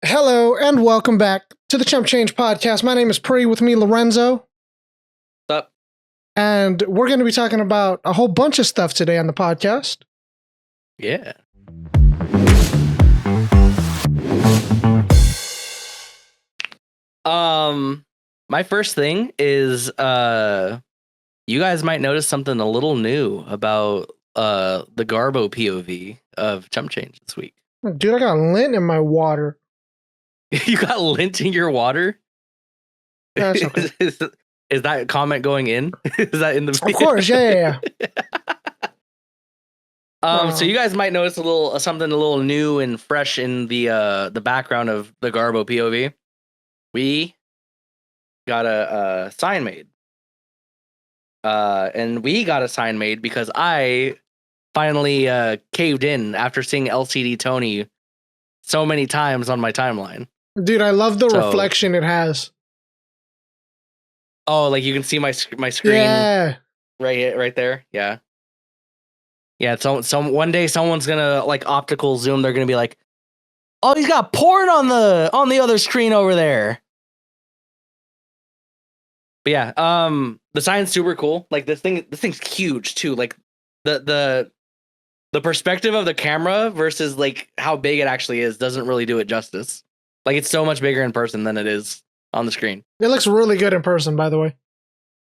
Hello and welcome back to the Chump Change podcast. My name is Pree, with me Lorenzo, What's up? and we're going to be talking about a whole bunch of stuff today on the podcast. Yeah. My first thing is you guys might notice something a little new about the Garbo POV of Chump Change this week. Dude, I got lint in my water. You got lint in your water? That's okay. Is that comment going in? Is that in the video? Of course, yeah. So you guys might notice something a little new and fresh in the background of the Garbo POV. We got a sign made. And we got a sign made because I finally caved in after seeing LCD Tony so many times on my timeline. Dude, I love the reflection it has. Oh, like you can see my screen. Yeah. Right there. Yeah. Yeah, so one day someone's gonna like optical zoom. They're gonna be like, "Oh, he's got porn on the other screen over there." But yeah, the sign's super cool. Like this thing's huge too. Like the perspective of the camera versus like how big it actually is doesn't really do it justice. Like it's so much bigger in person than it is on the screen. It looks really good in person, by the way.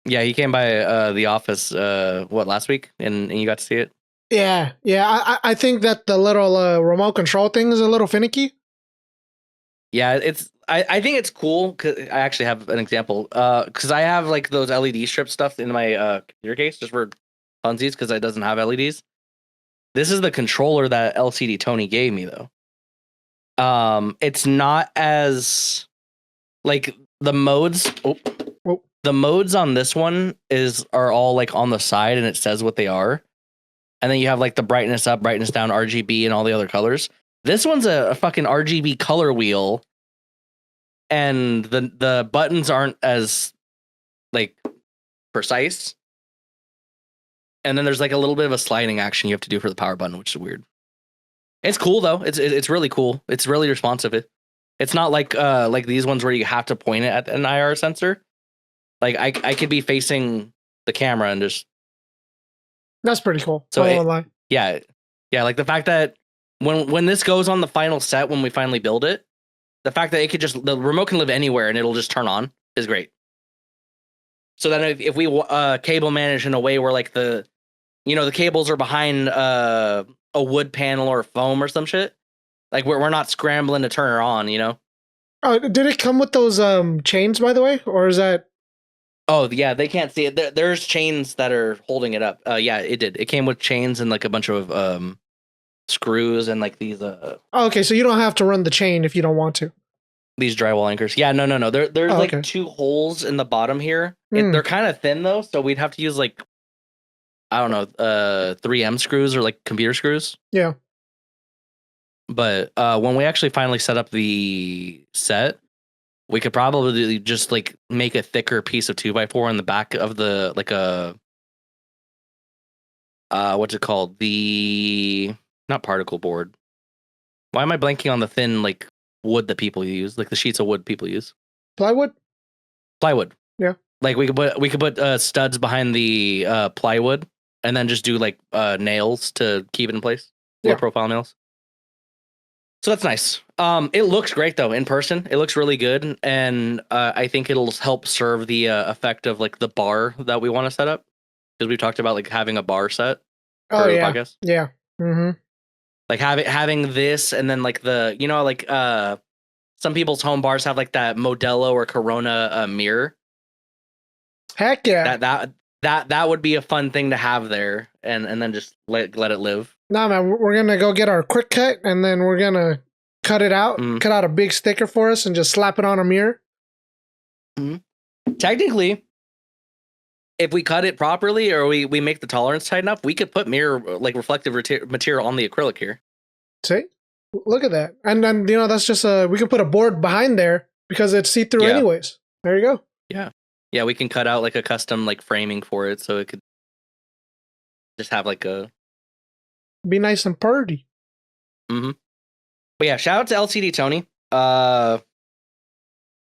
Yeah, he came by the office last week and you got to see it. Yeah. I think that the little remote control thing is a little finicky. Yeah, I think it's cool because I actually have an example. Because I have like those LED strip stuff in my computer case just for funsies because it doesn't have LEDs. This is the controller that LCD Tony gave me though. It's not as like the modes. The modes on this one are all like on the side and it says what they are. And then you have like the brightness up, brightness down, RGB, and all the other colors. This one's a fucking RGB color wheel. And the buttons aren't as like precise. And then there's like a little bit of a sliding action you have to do for the power button, which is weird. It's cool though. It's really cool. It's really responsive. It's not like these ones where you have to point it at an IR sensor. Like I could be facing the camera and just. That's pretty cool. So yeah, like the fact that when this goes on the final set, when we finally build it, the fact that the remote can live anywhere and it'll just turn on is great. So then if we cable manage in a way where like the cables are behind a wood panel or foam or some shit, like we're not scrambling to turn her on, Oh, did it come with those chains, by the way? Or is that... Oh, yeah, they can't see it. There's chains that are holding it up. Yeah, it did. It came with chains and like a bunch of screws and like these Oh, okay, so you don't have to run the chain if you don't want to. These drywall anchors. Yeah, no. There's like two holes in the bottom here. They're kind of thin though, so we'd have to use like I don't know, 3M screws or like computer screws. Yeah. But when we actually finally set up the set, we could probably just like make a thicker piece of 2x4 in the back of the like a what's it called? Not particle board. Why am I blanking on the thin like wood that people use? Like the sheets of wood people use. Plywood? Plywood. Yeah. Like we could put studs behind the plywood and then just do like nails to keep it in place. Low profile nails. So that's nice. It looks great though in person. It looks really good, and I think it'll help serve the effect of like the bar that we want to set up because we talked about like having a bar set. Oh yeah, the podcast. Yeah. Mm-hmm. Like having this, and then like the some people's home bars have like that Modelo or Corona mirror. Heck yeah. That would be a fun thing to have there, and then just let it live. Nah, man, we're gonna go get our quick cut, and then we're gonna cut it out, cut out a big sticker for us, and just slap it on a mirror. Technically, if we cut it properly or we make the tolerance tight enough, we could put mirror like reflective material on the acrylic here. See, look at that, and then that's just we can put a board behind there because it's see through anyways. There you go. Yeah, we can cut out like a custom like framing for it, so it could just have like a. Be nice and purty. But yeah, shout out to LCD Tony.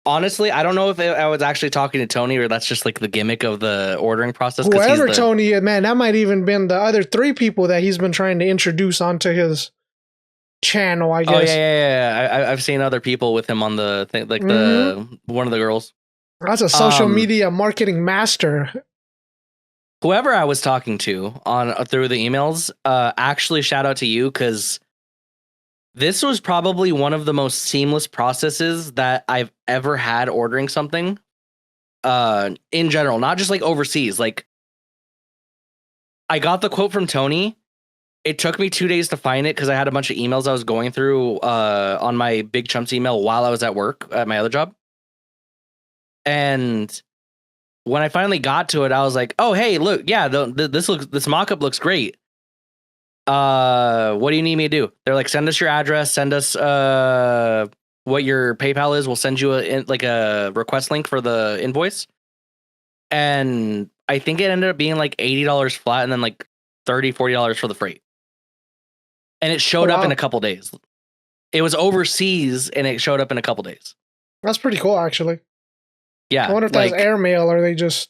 Honestly, I don't know if I was actually talking to Tony or that's just like the gimmick of the ordering process. Whoever Tony is, man, that might even been the other 3 people that he's been trying to introduce onto his channel, I guess. Oh yeah. I've seen other people with him on the thing, like the one of the girls. That's a social media marketing master. Whoever I was talking to on through the emails, actually shout out to you because this was probably one of the most seamless processes that I've ever had ordering something. In general, not just like overseas. Like, I got the quote from Tony. It took me 2 days to find it because I had a bunch of emails I was going through on my Big Chumps email while I was at work at my other job. And when I finally got to it, I was like, "Oh, hey, look, yeah, this mock-up looks great. What do you need me to do?" They're like, "Send us your address, send us what your PayPal is. We'll send you a request link for the invoice." And I think it ended up being like $80 flat and then like $30-$40 for the freight. And it showed up in a couple days. It was overseas and it showed up in a couple days. That's pretty cool, actually. Yeah. I wonder if that's airmail or they just...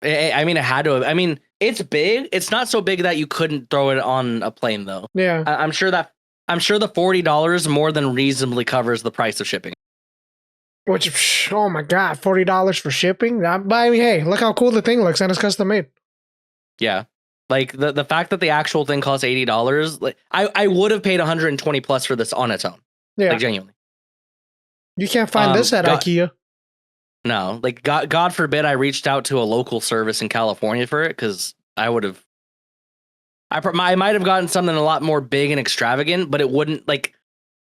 I mean, it had to have. I mean, it's big. It's not so big that you couldn't throw it on a plane, though. Yeah. I'm sure the $40 more than reasonably covers the price of shipping. Which, oh my God, $40 for shipping? But I mean, hey, look how cool the thing looks and it's custom made. Yeah. Like the fact that the actual thing costs $80, like I would have paid 120 plus for this on its own. Yeah. Like, genuinely. You can't find this at IKEA. No, like God forbid I reached out to a local service in California for it because I would have. I might have gotten something a lot more big and extravagant, but it wouldn't like.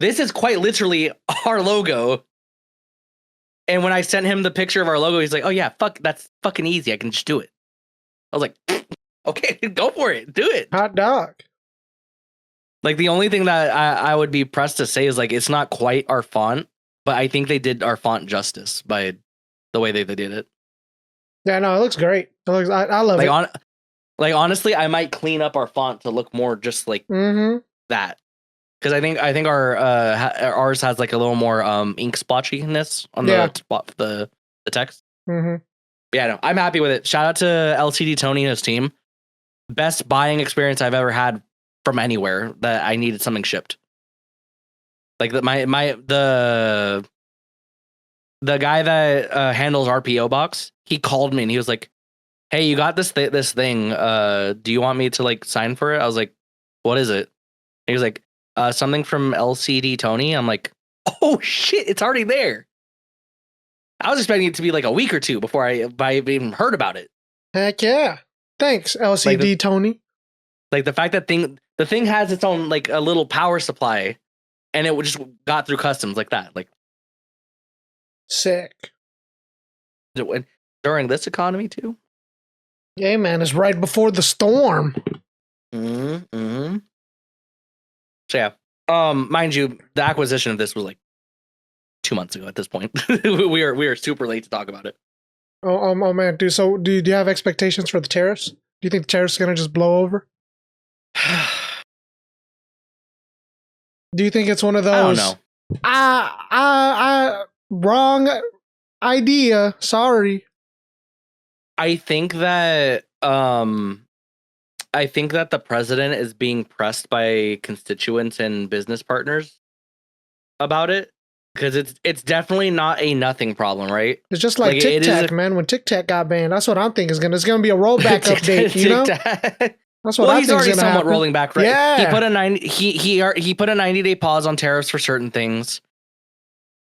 This is quite literally our logo. And when I sent him the picture of our logo, he's like, "Oh yeah, that's fucking easy. I can just do it." I was like, "Okay, go for it, do it." Hot dog. Like the only thing that I would be pressed to say is like it's not quite our font, but I think they did our font justice by the way they did it. Yeah, no, it looks great. It looks, I love it. Like honestly, I might clean up our font to look more just like that, because I think our ours has like a little more ink splotchiness on the text. Yeah, no, I'm happy with it. Shout out to LCD Tony and his team. Best buying experience I've ever had from anywhere that I needed something shipped. Like the guy that handles our PO box, he called me and he was like, "Hey, you got this thing. Do you want me to like sign for it?" I was like, "What is it?" And he was like, "Something from LCD Tony." I'm like, "Oh shit, it's already there." I was expecting it to be like a week or two before I even heard about it. Heck yeah. Thanks, LCD Tony. Like the fact that the thing has its own like a little power supply and it just got through customs like that. Like sick. During this economy too. Yeah, man, it's right before the storm. So yeah. Mind you, the acquisition of this was like 2 months ago at this point. we are super late to talk about it. Oh man, dude. So do you have expectations for the tariffs? Do you think the tariffs are gonna just blow over? Do you think it's one of those? I don't know. Wrong idea. Sorry. I think that the president is being pressed by constituents and business partners about it. Because it's definitely not a nothing problem, right? It's just like Tic Tac, man. When Tic Tac got banned, that's what I'm thinking is gonna be a rollback update. You know, that's what I think is gonna happen. He's already somewhat rolling back, right? Yeah, he put a 90-day pause on tariffs for certain things,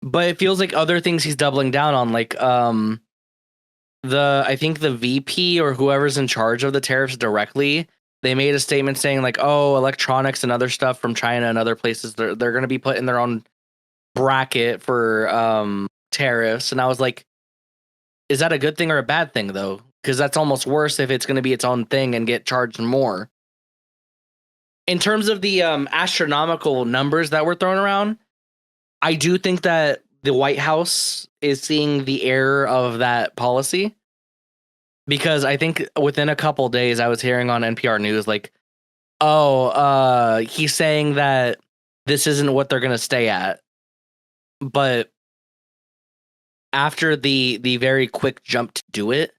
but it feels like other things he's doubling down on, like I think the VP or whoever's in charge of the tariffs directly. They made a statement saying like, "Oh, electronics and other stuff from China and other places, they're going to be put in their own bracket for tariffs." And I was like, is that a good thing or a bad thing though? Because that's almost worse if it's going to be its own thing and get charged more. In terms of the astronomical numbers that were thrown around, I do think that the White House is seeing the error of that policy, because I think within a couple days I was hearing on NPR News like, he's saying that this isn't what they're gonna stay at. But after the very quick jump to do it,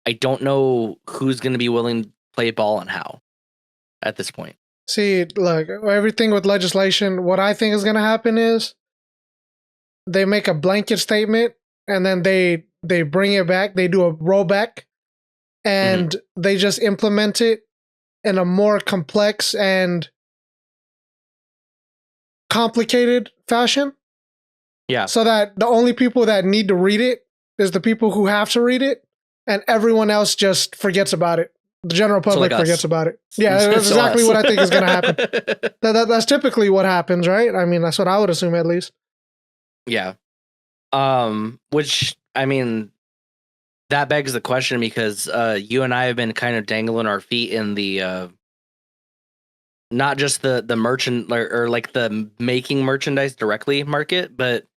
I don't know who's gonna be willing to play ball and how at this point. See, look, everything with legislation, what I think is going to happen is they make a blanket statement and then they bring it back, they do a rollback, and they just implement it in a more complex and complicated fashion. Yeah. So that the only people that need to read it is the people who have to read it, and everyone else just forgets about it. The general public forgets about it. Yeah, that's exactly what I think is going to happen. That's typically what happens, right? I mean, that's what I would assume at least. Yeah. Which, I mean, that begs the question because you and I have been kind of dangling our feet in the not just the merchant or like the making merchandise directly market, but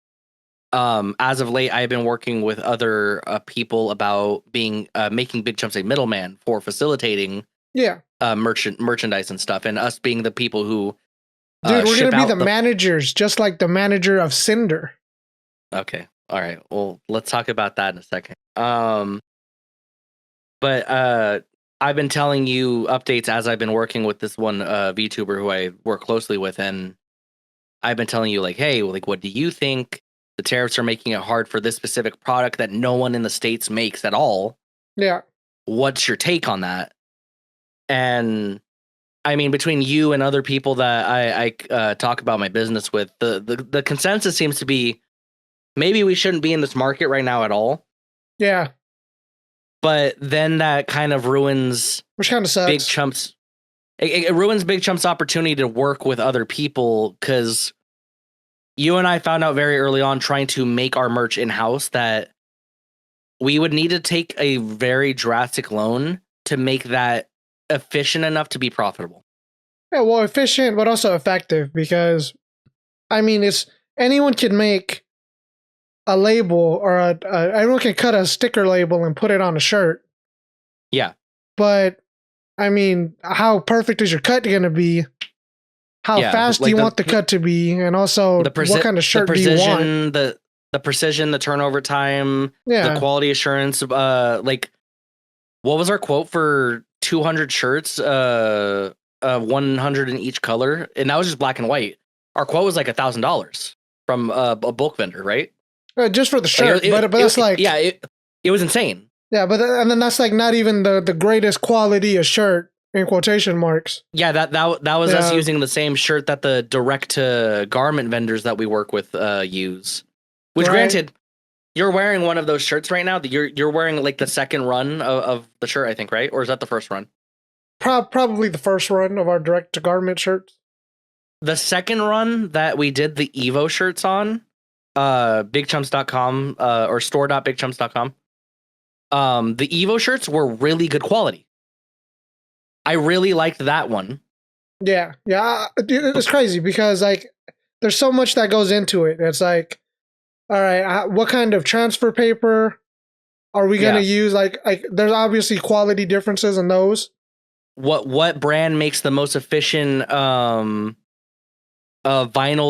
as of late, I've been working with other people about being making Big Chumps a middleman for facilitating merchandise and stuff, and us being the people who dude, we're gonna be the managers, just like the manager of Cinder. Okay, all right. Well, let's talk about that in a second. But I've been telling you updates as I've been working with this one VTuber who I work closely with, and I've been telling you like, hey, like, what do you think? The tariffs are making it hard for this specific product that no one in the States makes at all. Yeah. What's your take on that? And I mean, between you and other people that I talk about my business with, the consensus seems to be maybe we shouldn't be in this market right now at all. Yeah. But then that kind of ruins which kind of sucks. Big Chumps. It ruins Big Chumps' opportunity to work with other people because you and I found out very early on trying to make our merch in-house that we would need to take a very drastic loan to make that efficient enough to be profitable. Yeah, well, efficient, but also effective because, I mean, it's anyone can make a label or everyone can cut a sticker label and put it on a shirt. Yeah. But, I mean, how perfect is your cut going to be? How fast do you want the cut to be? And also, what kind of shirt do you want? The precision, the turnover time, the quality assurance. Like, what was our quote for 200 shirts? 100 in each color, and that was just black and white. Our quote was like $1,000 from a bulk vendor, right? Just for the shirt, but that's like it was insane. Yeah, but and then that's like not even the greatest quality of shirt in quotation marks. Yeah, that was us using the same shirt that the direct to garment vendors that we work with use. Which, granted, you're wearing one of those shirts right now. You're wearing like the second run of the shirt, I think, right? Or is that the first run? Probably the first run of our direct to garment shirts. The second run that we did the Evo shirts on, bigchumps.com or store.bigchumps.com. The Evo shirts were really good quality. I really liked that one. Yeah. It's crazy because like there's so much that goes into it. It's like, all right, what kind of transfer paper are we going to use? Like there's obviously quality differences in those. What brand makes the most efficient vinyl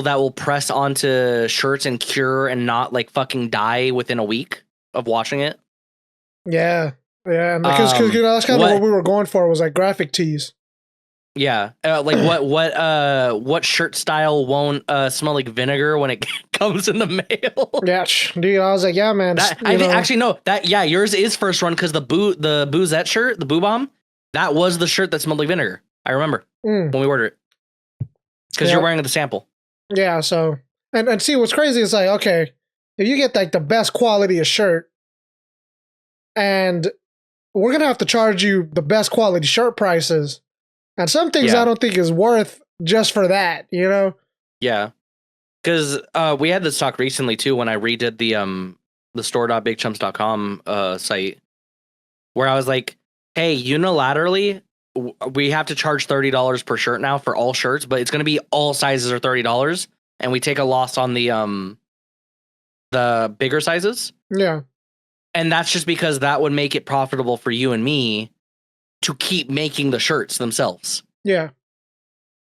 that will press onto shirts and cure and not like fucking die within a week of washing it? Yeah. Yeah, because that's kind of what we were going for was like graphic tees. Yeah, like what shirt style won't smell like vinegar when it comes in the mail? Yeah, dude, I was like, yeah, man. Yours is first run because the Boozette shirt, the Boo Bomb, that was the shirt that smelled like vinegar. I remember when we ordered it because you're wearing the sample. Yeah, so and see what's crazy is like, okay, if you get like the best quality of shirt, and we're going to have to charge you the best quality shirt prices. And some things I don't think is worth just for that, you know? Yeah. Because we had this talk recently, too, when I redid the store.bigchumps.com site, where I was like, hey, unilaterally, we have to charge $30 per shirt now for all shirts, but it's going to be all sizes are $30, and we take a loss on the bigger sizes. Yeah. And that's just because that would make it profitable for you and me to keep making the shirts themselves. Yeah.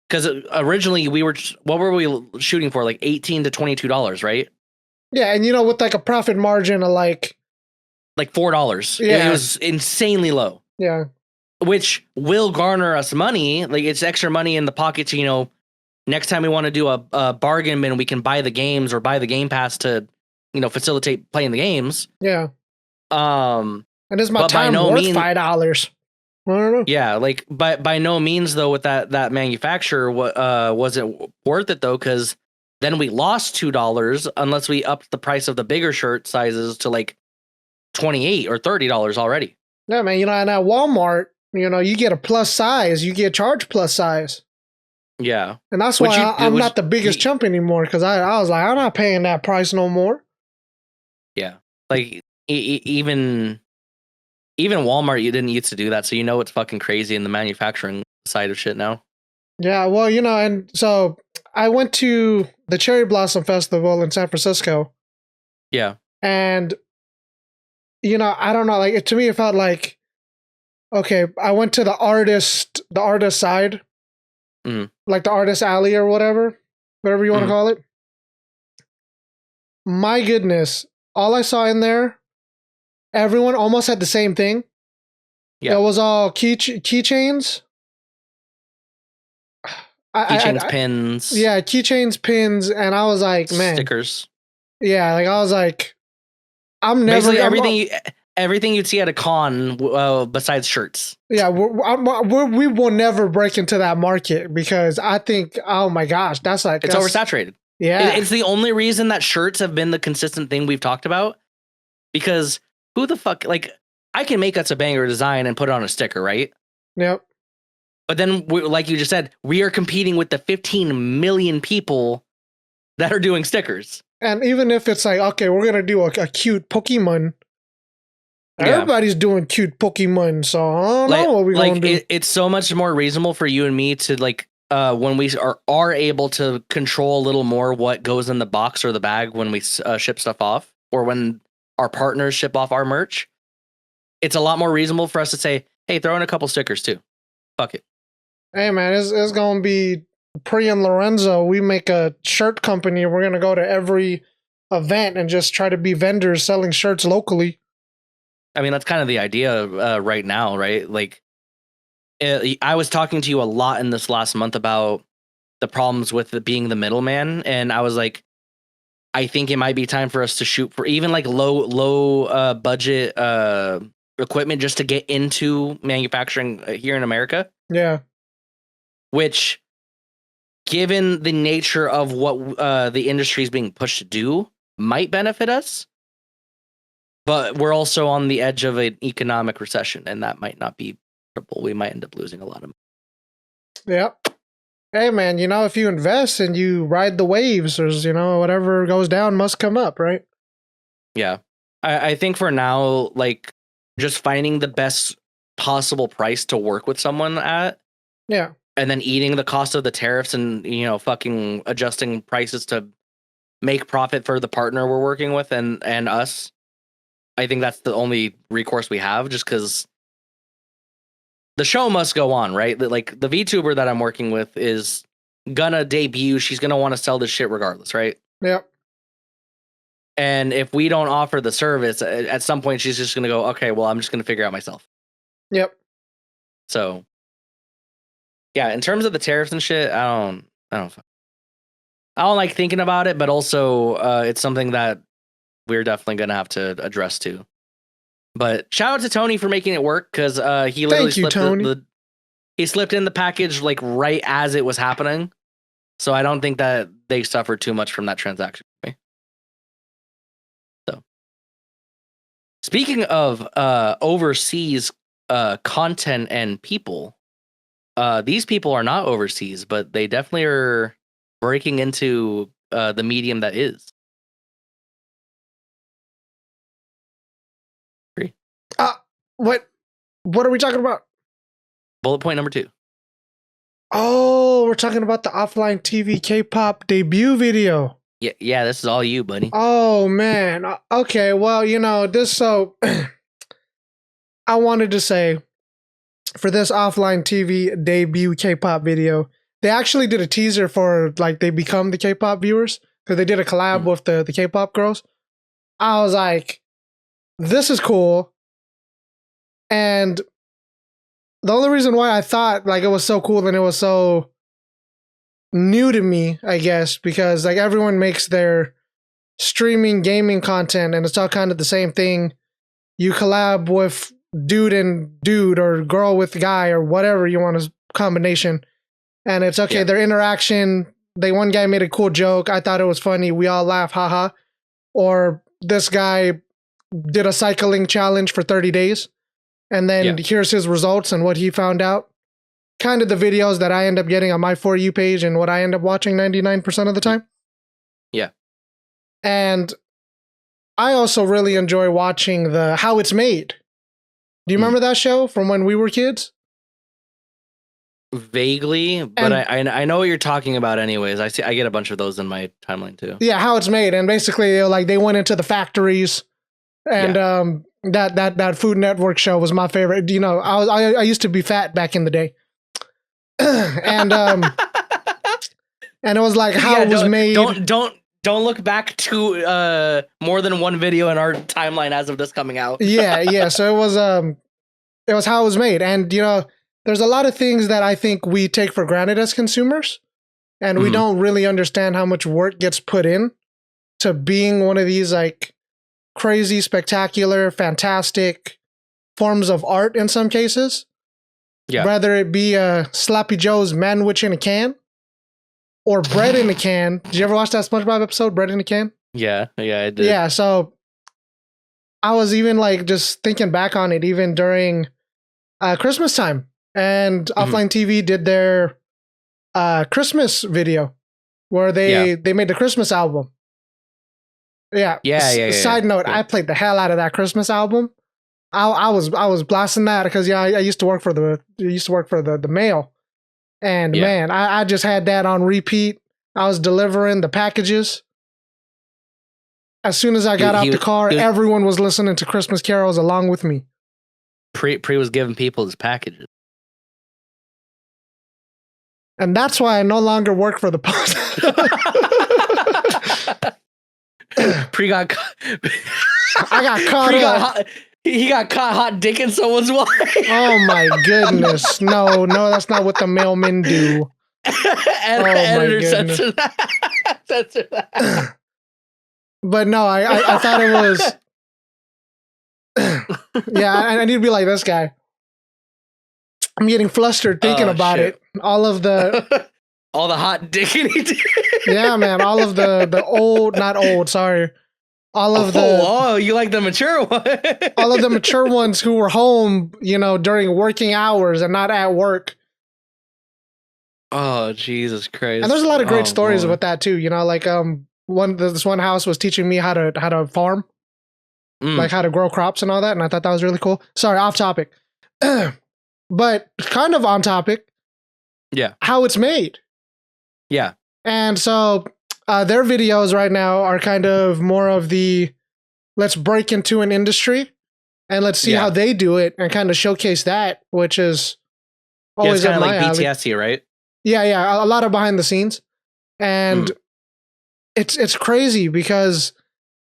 Because originally what were we shooting for? Like $18 to $22, right? Yeah, and with like a profit margin of like $4. Yeah. It was insanely low. Yeah. Which will garner us money. Like it's extra money in the pocket to, next time we want to do a bargain bin, we can buy the games or buy the Game Pass to, facilitate playing the games. Yeah. And is my time worth $5? I don't know. Yeah, like by no means though with that manufacturer wasn't worth it though, because then we lost $2 unless we upped the price of the bigger shirt sizes to like $28 or $30 already. Yeah, man. And at Walmart, you get a plus size, you get charged plus size. Yeah, and that's why I'm not the biggest chump anymore, because I was like, I'm not paying that price no more. Yeah, like even Walmart, you didn't used to do that, so it's fucking crazy in the manufacturing side of shit now. Yeah, well, and so I went to the Cherry Blossom Festival in San Francisco. Yeah, and I don't know, like to me it felt like, okay, I went to the artist side, like the artist alley or whatever you want to call it. My goodness, all I saw in there, everyone almost had the same thing. Yeah, it was all keychains. Keychains, pins. Yeah, keychains, pins, and I was like, man, stickers. Yeah, like I was like, I'm never basically everything you'd see at a con besides shirts. Yeah, we will never break into that market, because I think, oh my gosh, it's oversaturated. Yeah, it's the only reason that shirts have been the consistent thing we've talked about, because who the fuck, like, I can make us a banger design and put it on a sticker, right? Yep. But then, like you just said, we are competing with the 15 million people that are doing stickers. And even if it's like, okay, we're gonna do a cute Pokemon, everybody's doing cute Pokemon, so I don't know what we're gonna do. It's so much more reasonable for you and me to, like, when we are able to control a little more what goes in the box or the bag when we ship stuff off, or when our partners ship off our merch. It's a lot more reasonable for us to say, hey, throw in a couple stickers too. Fuck it. Hey man, it's gonna be Pree and Lorenzo. We make a shirt company. We're gonna go to every event and just try to be vendors selling shirts locally. I mean, that's kind of the idea right now, right? Like, I was talking to you a lot in this last month about the problems with being the middleman, and I was like, I think it might be time for us to shoot for even like low budget equipment just to get into manufacturing here in America. Yeah. Which, given the nature of what the industry is being pushed to do, might benefit us. But we're also on the edge of an economic recession, and that might not be profitable. We might end up losing a lot of money. Yep. Hey, man, if you invest and you ride the waves, there's, whatever goes down must come up, right? Yeah. I think for now, like, just finding the best possible price to work with someone at. Yeah. And then eating the cost of the tariffs and, fucking adjusting prices to make profit for the partner we're working with and us. I think that's the only recourse we have, just because the show must go on, right? Like, the VTuber that I'm working with is gonna debut. She's gonna want to sell this shit regardless, right? Yep. And if we don't offer the service, at some point she's just gonna go, okay, well, I'm just gonna figure out myself. Yep. So, yeah, in terms of the tariffs and shit, I don't like thinking about it, but also it's something that we're definitely gonna have to address too. But shout out to Tony for making it work, because he literally slipped in the package like right as it was happening. So I don't think that they suffered too much from that transaction. So, speaking of overseas content and people, these people are not overseas, but they definitely are breaking into the medium that is. Pree. What are we talking about? Bullet point number 2. Oh, we're talking about the OfflineTV K-pop debut video. Yeah, this is all you, buddy. Oh man. Okay, well, this, so I wanted to say, for this OfflineTV debut K-pop video, they actually did a teaser for like they become the K-pop viewers because they did a collab with the K-pop girls. I was like, this is cool. And the only reason why I thought like it was so cool and it was so new to me, I guess, because like everyone makes their streaming gaming content and it's all kind of the same thing. You collab with dude and dude or girl with guy or whatever you want a combination. And it's okay, their interaction, one guy made a cool joke. I thought it was funny. We all laugh, haha. Or this guy did a cycling challenge for 30 days. And then here's his results and what he found out. Kind of the videos that I end up getting on my For You page and what I end up watching 99% of the time. Yeah. And I also really enjoy watching the How It's Made. Do you remember that show from when we were kids? Vaguely, but I know what you're talking about anyways. I get a bunch of those in my timeline too. Yeah, How It's Made. And basically like they went into the factories and that Food Network show was my favorite. You know, I used to be fat back in the day. And and it was like how it was made. Don't look back to more than one video in our timeline as of this coming out. yeah. So it was how it was made. And you know, there's a lot of things that I think we take for granted as consumers, and we don't really understand how much work gets put in to being one of these like crazy, spectacular, fantastic forms of art in some cases. Yeah. Whether it be Sloppy Joe's Manwich in a can or bread in a can. Did you ever watch that SpongeBob episode, Bread in a Can? Yeah, I did. Yeah, so I was even like just thinking back on it even during Christmas time. And OfflineTV did their Christmas video where they made the Christmas album. Yeah. Side note, I played the hell out of that Christmas album. I was blasting that because I used to work for the mail, and man, I just had that on repeat. I was delivering the packages. As soon as I got out the car, everyone was listening to Christmas carols along with me. Pree was giving people his packages. And that's why I no longer work for the post. Pree got I got caught he got caught hot dicking someone's wife. Oh my goodness. No, that's not what the mailmen do. Editor censor that. Censor that. But no, I thought it was I need to be like this guy. I'm getting flustered thinking about it. All of the all the hot dicking he did. Yeah, man. All of the old, not old, sorry. All of you like the mature one. All of the mature ones who were home, you know, during working hours and not at work. Oh, Jesus Christ. And there's a lot of great stories about that too. You know, like this one house was teaching me how to farm. Like how to grow crops and all that, and I thought that was really cool. Sorry, off topic. But kind of on topic. Yeah. How it's made. Yeah. And so their videos right now are kind of more of the let's break into an industry and let's see how they do it and kind of showcase that, which is always kind of like BTS-y, right? Yeah, a lot of behind the scenes. And it's crazy because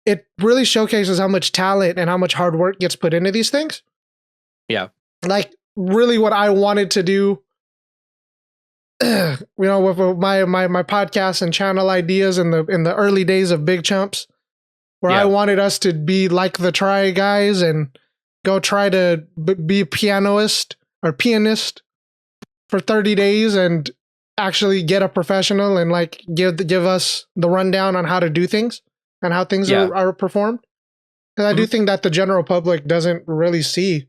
it really showcases how much talent and how much hard work gets put into these things. Yeah. Like really what I wanted to do you know, with my podcast and channel ideas in the early days of Big Chumps, where I wanted us to be like the Try Guys and go try to be a pianist for 30 days and actually get a professional and like give us the rundown on how to do things and how things are performed. Because I do think that the general public doesn't really see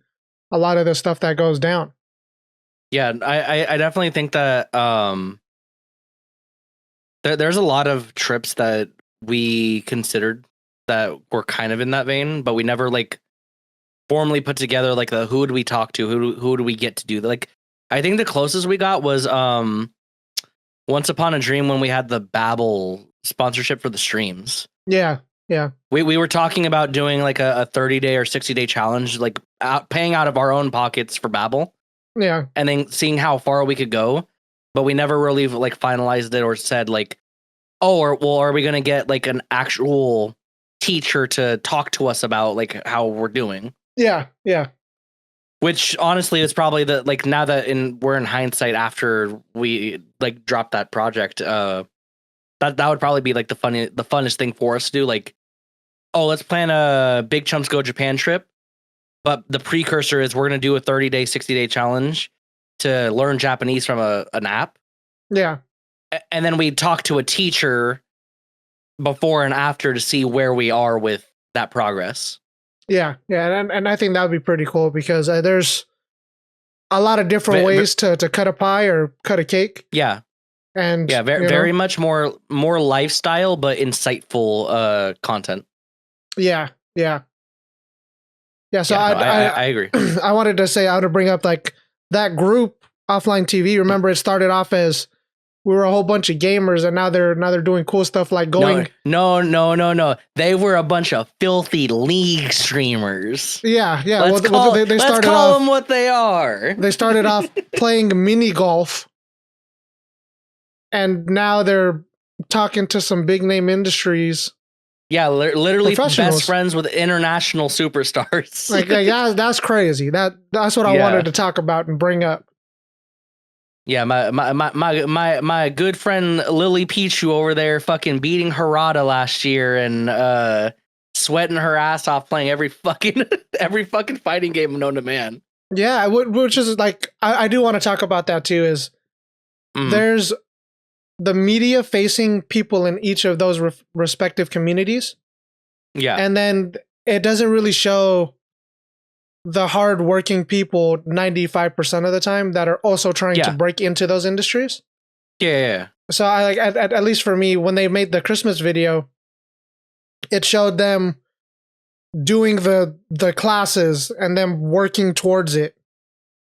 a lot of the stuff that goes down. Yeah, I definitely think that there's a lot of trips that we considered that were kind of in that vein, but we never like formally put together like the who would we talk to, who do we get to do. Like I think the closest we got was Once Upon a Dream when we had the Babbel sponsorship for the streams. Yeah. We were talking about doing like a 30-day or 60-day challenge, like paying out of our own pockets for Babbel. Yeah. And then seeing how far we could go. but we never really like finalized it or said like, oh, or well, are we gonna get like an actual teacher to talk to us about like how we're doing? Yeah, yeah. Which honestly is probably the like now that we're in hindsight after we like dropped that project, that would probably be like the funnest thing for us to do. Like, oh, let's plan a Big Chumps Go Japan trip, but the precursor is we're gonna do a 30-day, 60-day challenge to learn Japanese from an app. Yeah. And then we talk to a teacher before and after to see where we are with that progress. Yeah, yeah, and I think that would be pretty cool because there's a lot of different ways to cut a pie or cut a cake. Yeah, and yeah, very much more lifestyle but insightful content. Yeah, yeah, yeah. So I agree. I wanted to say I would bring up like that group OfflineTV. Remember, it started off as we were a whole bunch of gamers, and now they're doing cool stuff like going. No. They were a bunch of filthy league streamers. Yeah. Let's call them what they are. They started off playing mini golf, and now they're talking to some big name industries. Yeah, literally best friends with international superstars. Like yeah, that's crazy. That's what I wanted to talk about and bring up. Yeah, my good friend Lily Pichu over there fucking beating Harada last year and sweating her ass off playing every fucking fighting game known to man. Yeah, which is like I do want to talk about that too. Is there's the media facing people in each of those respective communities. Yeah, and then it doesn't really show the hard-working people 95% of the time that are also trying to break into those industries. Yeah. So I like at least for me, when they made the Christmas video, it showed them doing the classes and them working towards it.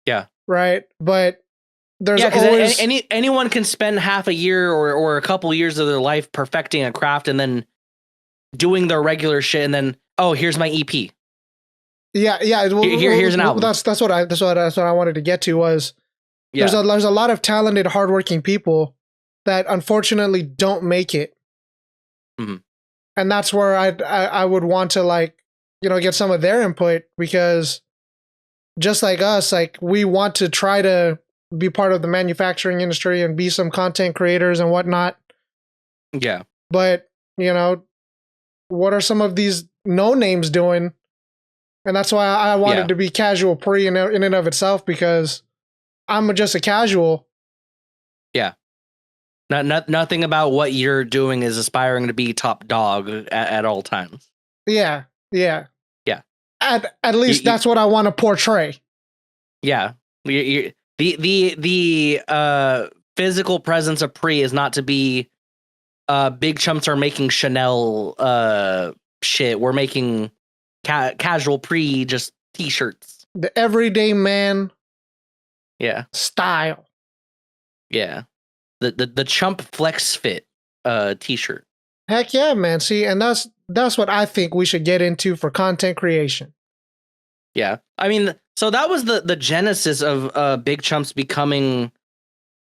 Yeah. Right. But there's always anyone can spend half a year or a couple years of their life perfecting a craft and then doing their regular shit and then here's my EP. Yeah. Well, here's an album. That's what I wanted to get to was there's a lot of talented, hardworking people that unfortunately don't make it, and that's where I would want to like get some of their input because just like us, like we want to try to be part of the manufacturing industry and be some content creators and whatnot. Yeah, but what are some of these no names doing? And that's why I wanted to be Casualpree in and of itself because I'm just a casual. Yeah. Nothing about what you're doing is aspiring to be top dog at all times. Yeah. At least that's what I want to portray. Yeah. The physical presence of Pree is not to be Big Chumps are making Chanel shit. We're making Casualpree just t-shirts. The everyday man style. Yeah. The Chump Flex Fit t-shirt. Heck yeah, man. See, and that's what I think we should get into for content creation. Yeah. I mean, so that was the genesis of Big Chumps becoming,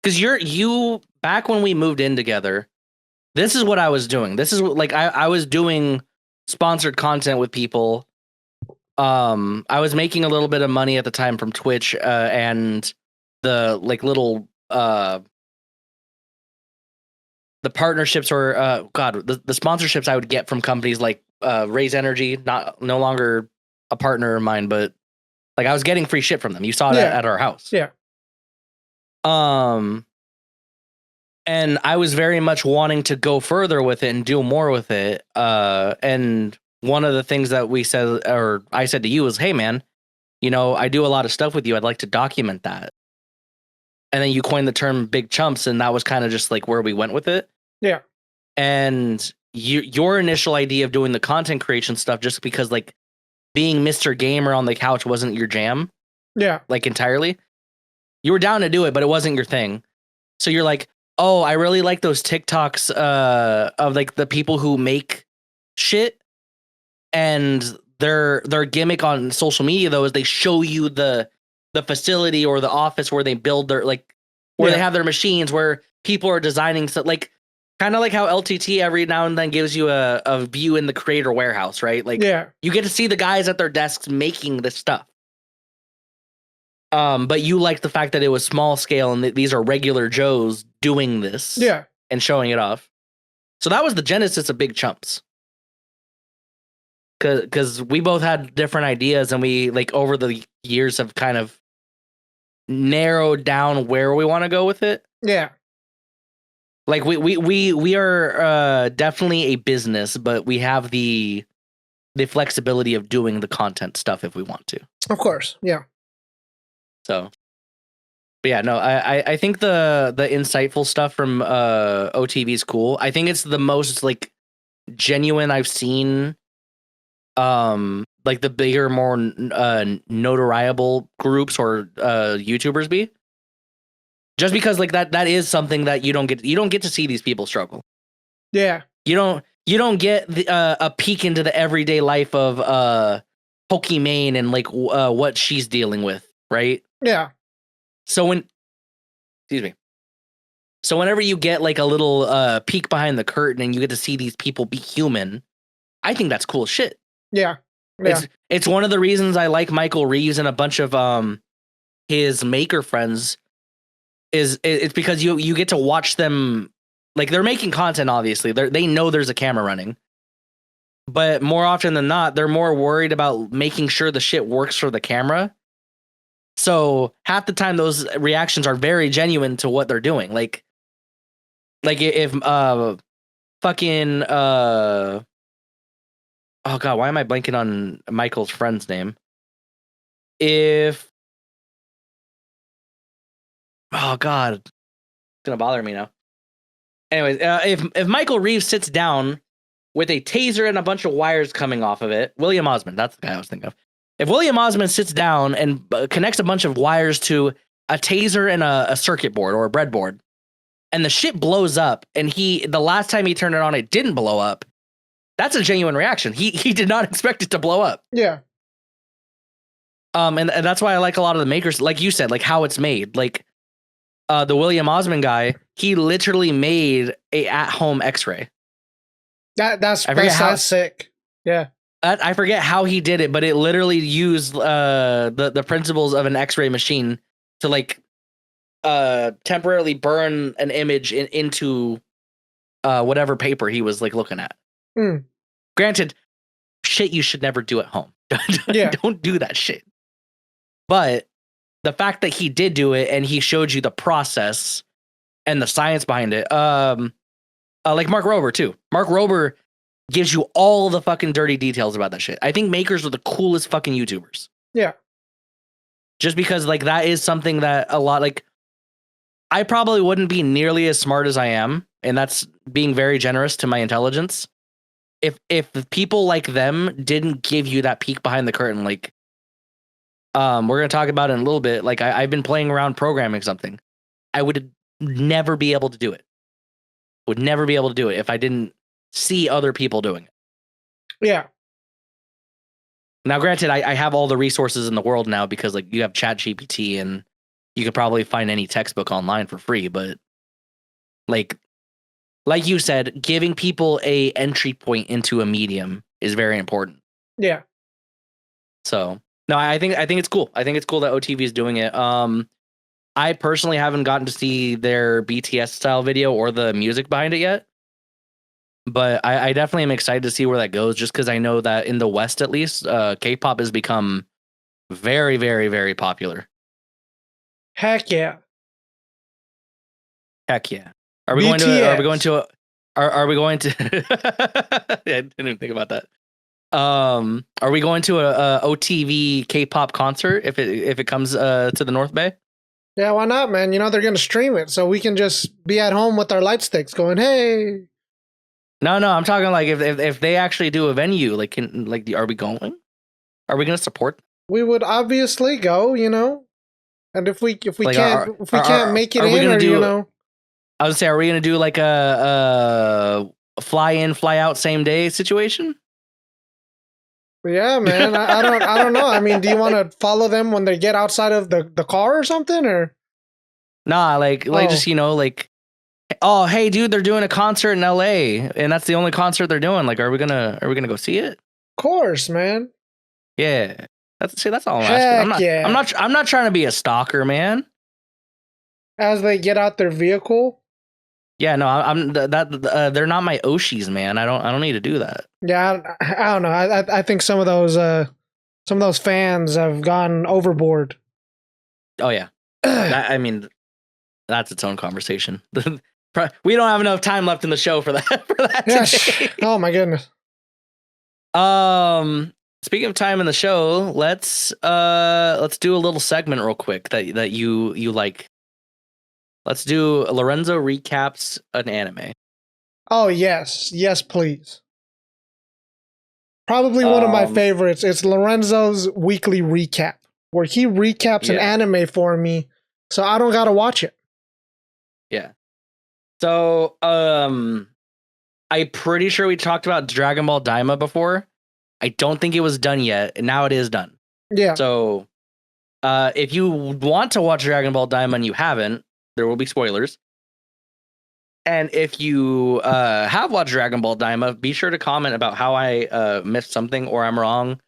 because you back when we moved in together, this is what I was doing. This is like I was doing sponsored content with people. I was making a little bit of money at the time from Twitch and the like little the partnerships or the sponsorships I would get from companies like Raise Energy, no longer a partner of mine, but like I was getting free shit from them. You saw that at our house. Yeah. And I was very much wanting to go further with it and do more with it. And one of the things that we said, or I said to you, was, hey man, I do a lot of stuff with you. I'd like to document that. And then you coined the term Big Chumps, and that was kind of just like where we went with it. Yeah. And your initial idea of doing the content creation stuff, just because like being Mr. Gamer on the couch wasn't your jam. Yeah. Like entirely. You were down to do it, but it wasn't your thing. So you're like, oh, I really like those TikToks of like the people who make shit, and their gimmick on social media though is they show you the facility or the office where they build their like where they have their machines where people are designing stuff, like kind of like how LTT every now and then gives you a view in the creator warehouse, right? Like you get to see the guys at their desks making this stuff. But you like the fact that it was small scale and these are regular Joes doing this and showing it off. So that was the genesis of Big Chumps. Because we both had different ideas and we like over the years have kind of narrowed down where we want to go with it. Yeah. Like we are definitely a business, but we have the flexibility of doing the content stuff if we want to. Of course. Yeah. So, but yeah, no, I think the insightful stuff from OTV is cool. I think it's the most like genuine I've seen. Like the bigger, more notariable groups or YouTubers be. Just because like that is something that you don't get to see these people struggle. Yeah. You don't get a peek into the everyday life of Pokimane and like what she's dealing with, right? Yeah. So whenever you get like a little peek behind the curtain and you get to see these people be human, I think that's cool shit. Yeah. It's one of the reasons I like Michael Reeves and a bunch of his maker friends it's because you get to watch them, like they're making content, obviously. They know there's a camera running. But more often than not, they're more worried about making sure the shit works for the camera. So half the time those reactions are very genuine to what they're doing. Like if fucking oh god, why am I blanking on Michael's friend's name? Oh god, it's gonna bother me now. Anyways, if Michael Reeves sits down with a taser and a bunch of wires coming off of it, William Osmond, that's the guy I was thinking of. If William Osmond sits down and connects a bunch of wires to a taser and a circuit board or a breadboard, and the shit blows up, and the last time he turned it on, it didn't blow up, that's a genuine reaction. He did not expect it to blow up. Yeah. And that's why I like a lot of the makers, like you said, like how it's made. Like the William Osmond guy, he literally made a at-home X-ray. That's sick. Yeah. I forget how he did it, but it literally used the principles of an X-ray machine to like temporarily burn an image into whatever paper he was like looking at. Granted, shit you should never do at home. Don't do that shit. But the fact that he did do it and he showed you the process and the science behind it, like Mark Rober too. Mark Rober gives you all the fucking dirty details about that shit. I think makers are the coolest fucking YouTubers. Yeah. Just because like that is something that a lot, like I probably wouldn't be nearly as smart as I am, and that's being very generous to my intelligence. If people like them didn't give you that peek behind the curtain, like we're gonna talk about it in a little bit. Like I've been playing around programming something. I would never be able to do it. Would never be able to do it if I didn't see other people doing it. Yeah. Now, granted, I have all the resources in the world now because like you have ChatGPT and you could probably find any textbook online for free. But like you said, giving people a entry point into a medium is very important. Yeah. So no, I think it's cool. I think it's cool that OTV is doing it. I personally haven't gotten to see their BTS style video or the music behind it yet. But I definitely am excited to see where that goes, just because I know that in the West, at least, K-pop has become very, very, very popular. Heck yeah. Heck yeah. Are we going to? Yeah, I didn't even think about that. Are we going to a OTV K-pop concert if it comes to the North Bay? Yeah, why not, man? You know they're gonna stream it, so we can just be at home with our light sticks, going, "Hey." No, I'm talking like if they actually do a venue, like are we going? Are we going to support? We would obviously go, you know, and if we like, can't make it in, or you know, I would say, are we going to do like a fly in, fly out, same day situation? Yeah, man. I don't know. I mean, do you want to follow them when they get outside of the car or something, or? Nah, like just like, oh hey dude, they're doing a concert in LA and that's the only concert they're doing. Like, are we gonna go see it? Of course, man. Yeah. That's all I'm asking. Heck yeah. I'm not trying to be a stalker, man. As they get out their vehicle. Yeah, no, they're not my Oshis, man. I don't need to do that. Yeah, I don't know. I think some of those fans have gone overboard. Oh yeah. I mean, that's its own conversation. We don't have enough time left in the show for that. Yes. Oh my goodness. Speaking of time in the show, let's do a little segment real quick that you like. Let's do Lorenzo recaps an anime. Oh yes, please. Probably one of my favorites. It's Lorenzo's weekly recap, where he recaps an anime for me, so I don't gotta watch it. Yeah. So, I'm pretty sure we talked about Dragon Ball Daima before. I don't think it was done yet, and now it is done. Yeah. So, if you want to watch Dragon Ball Daima and you haven't, there will be spoilers. And if you have watched Dragon Ball Daima, be sure to comment about how I missed something or I'm wrong,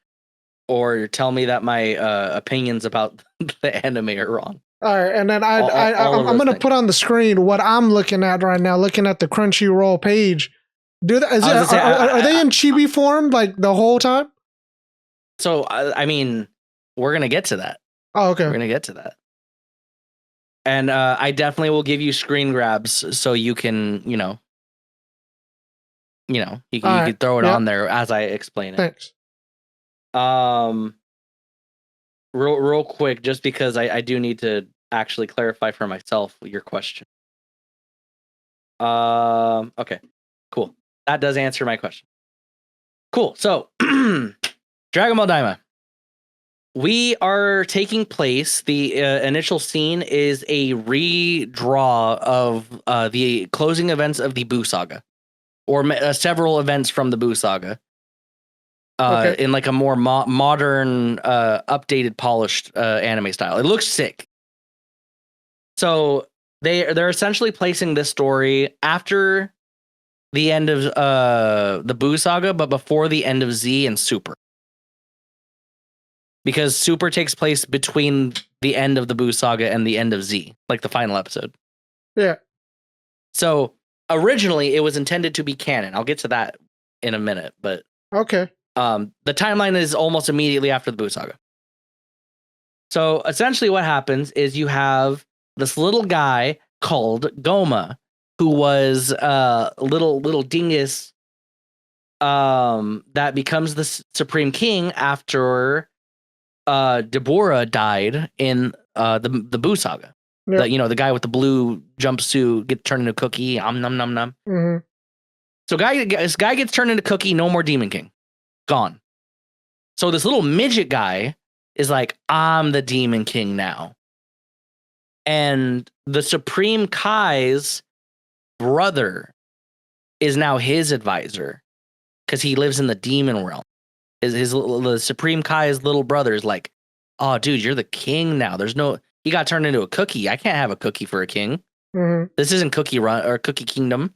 or tell me that my opinions about the anime are wrong. All right, and then I'm going to put on the screen what I'm looking at right now, looking at the Crunchyroll page. Are they in chibi form like the whole time? So, I mean, we're going to get to that. Oh, okay. We're going to get to that. And I definitely will give you screen grabs so you can, you can throw it on there as I explain it. Thanks. Real quick, just because I do need to actually clarify for myself your question. Okay, cool. That does answer my question. Cool. So, Dragon Ball Daima. We are taking place. The initial scene is a redraw of the closing events of the Buu Saga, or several events from the Buu Saga, in like a more modern, updated, polished anime style. It looks sick. So they're essentially placing this story after the end of the Buu Saga, but before the end of Z and Super. Because Super takes place between the end of the Buu Saga and the end of Z, like the final episode. Yeah. So originally it was intended to be canon. I'll get to that in a minute, but okay. The timeline is almost immediately after the Buu Saga. So essentially what happens is you have this little guy called Goma, who was little dingus that becomes the Supreme King after Deborah died in the Buu Saga. Yep. The guy with the blue jumpsuit gets turned into a cookie. Nom nom nom nom. Mm-hmm. So this guy gets turned into cookie. No more Demon King. Gone. So this little midget guy is like, I'm the Demon King now. And the Supreme Kai's brother is now his advisor because he lives in the demon realm. The Supreme Kai's little brother is like, oh, dude, you're the king now. He got turned into a cookie. I can't have a cookie for a king. Mm-hmm. This isn't Cookie Run or Cookie Kingdom,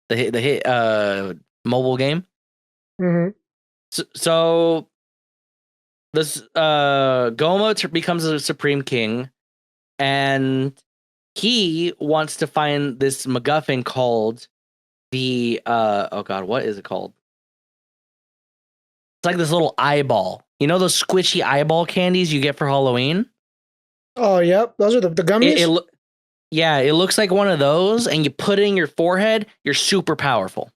the hit mobile game. Mm-hmm. So this Goma becomes a Supreme King, and he wants to find this MacGuffin called the what is it called? It's like this little eyeball. You know those squishy eyeball candies you get for Halloween? Oh, yep. Those are the gummies? It looks like one of those, and you put it in your forehead, you're super powerful.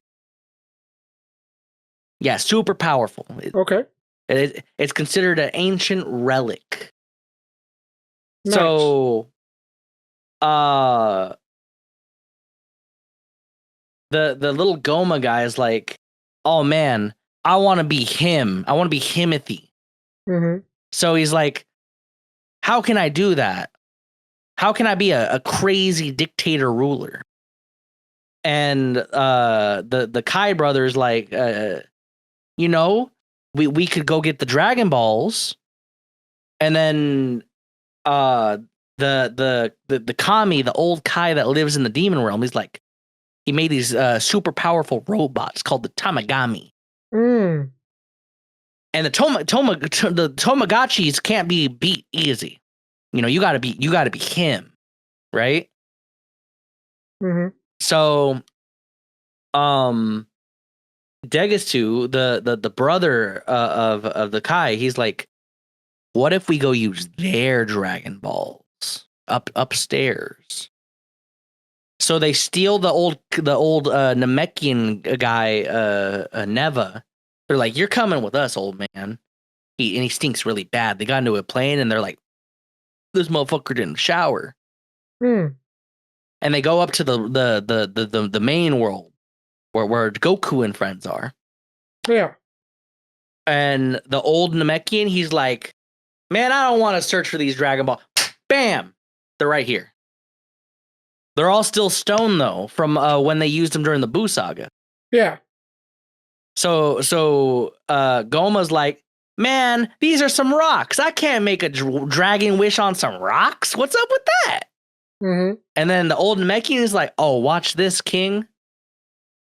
Yeah, super powerful. Okay. It's considered an ancient relic. Nice. So, the little Goma guy is like, oh man, I want to be him. I want to be Himothy. Mm-hmm. So he's like, how can I do that? How can I be a crazy dictator ruler? And the Kai brothers like, we could go get the Dragon Balls, and then the kami, the old Kai that lives in the demon realm, he's like, he made these super powerful robots called the Tamagami. Mm. And the Tomagachis can't be beat easy. You know, you gotta be him, right? Mm-hmm. So, Degastu, the brother of the Kai, he's like, what if we go use their Dragon Balls upstairs? So they steal the old Namekian guy, Neva. They're like, you're coming with us, old man. He stinks really bad. They got into a plane and they're like, this motherfucker didn't shower. Mm. And they go up to the main world where Goku and friends are. Yeah. And the old Namekian, he's like, man, I don't want to search for these Dragon Ball. Bam! They're right here. They're all still stone, though, from when they used them during the Buu Saga. Yeah. So Goma's like, man, these are some rocks. I can't make a dragon wish on some rocks. What's up with that? Mm-hmm. And then the old Namekian is like, oh, watch this, king.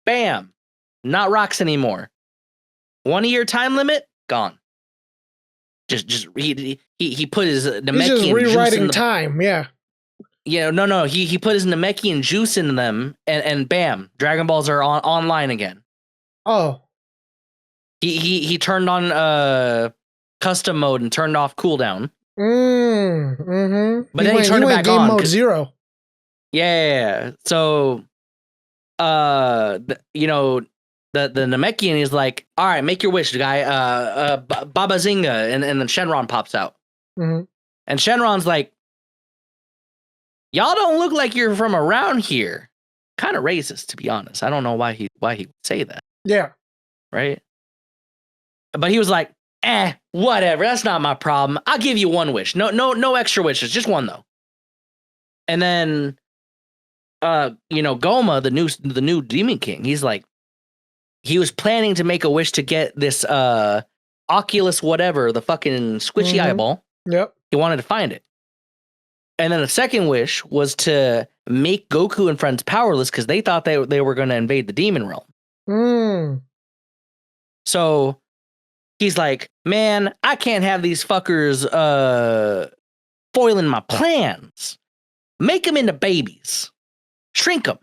Bam. Not rocks anymore. 1 year time limit, gone. Just he put his Namekian He's just rewriting juice time, yeah. Yeah, no. He put his Namekian juice in them, and bam, Dragon Balls are online again. Oh. He turned on custom mode and turned off cooldown. Mm-hmm. But then he turned it back game on. Mode 0. Yeah. So, you know, the Namekian is like, all right, make your wish, guy. Baba Zinga, and then Shenron pops out. Mm-hmm. And Shenron's like, y'all don't look like you're from around here. Kind of racist, to be honest. I don't know why he would say that. Yeah. Right. But he was like, whatever. That's not my problem. I'll give you one wish. No extra wishes. Just one though. And then, you know, Goma, the new Demon King, he's like, he was planning to make a wish to get this Oculus whatever, the fucking squishy eyeball. Yep. He wanted to find it. And then the second wish was to make Goku and friends powerless because they thought they were going to invade the demon realm. Mm. So he's like, man, I can't have these fuckers foiling my plans. Make them into babies. Shrink them.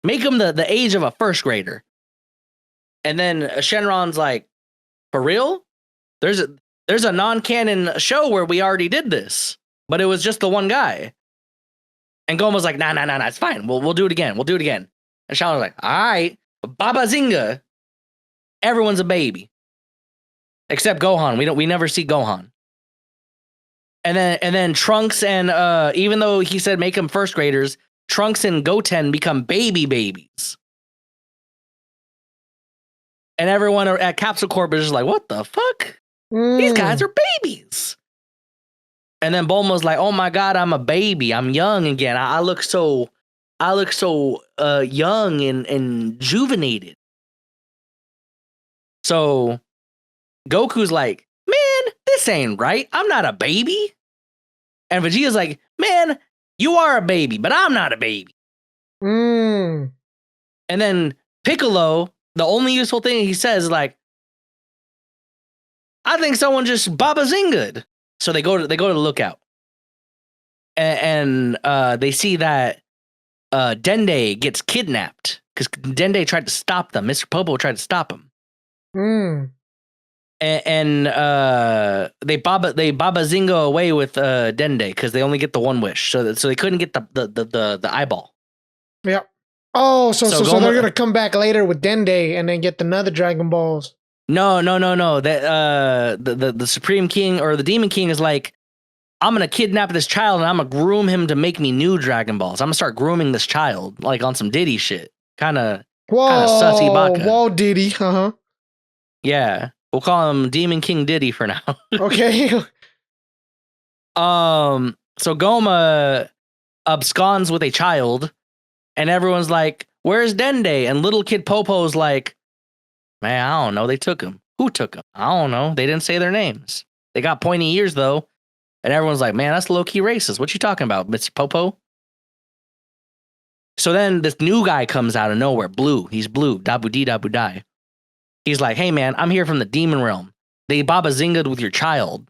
Make them the age of a first grader. And then Shenron's like, for real? There's a non-canon show where we already did this, but it was just the one guy. And Goma's like, nah, it's fine. We'll do it again. We'll do it again. And Shenron's like, all right, Baba Zinga. Everyone's a baby. Except Gohan. We never see Gohan. And then Trunks and even though he said make them first graders, Trunks and Goten become babies. And everyone at Capsule Corp is just like, what the fuck? These guys are babies. And then Bulma's like, oh my God, I'm a baby. I'm young again. I look so young and juvenated. So Goku's like, man, this ain't right. I'm not a baby. And Vegeta's like, man, you are a baby, but I'm not a baby. Mm. And then Piccolo, the only useful thing he says is like, I think someone just Baba Zinga'd. So they go to the lookout. And they see that Dende gets kidnapped because Dende tried to stop them. Mr. Popo tried to stop him. Mm. And they Baba Zinga away with Dende because they only get the one wish. So they couldn't get the eyeball. Yep. Oh, so Goma, they're gonna come back later with Dende and then get another Dragon Balls. No. That the Supreme King or the Demon King is like, I'm gonna kidnap this child and I'm gonna groom him to make me new Dragon Balls. I'm gonna start grooming this child like on some Diddy shit. Kind of sussy baka. Whoa, Diddy. Uh-huh. Yeah, we'll call him Demon King Diddy for now. Okay. So Goma absconds with a child, and everyone's like, "Where's Dende?" And little kid Popo's like, "Man, I don't know. They took him. Who took him? I don't know. They didn't say their names. They got pointy ears though." And everyone's like, man, that's low-key racist. What you talking about, Mr. Popo? So then this new guy comes out of nowhere, Blue. He's Blue, Dabu Dee Dabu Die. He's like, hey, man, I'm here from the demon realm. They Baba Zinga'd with your child.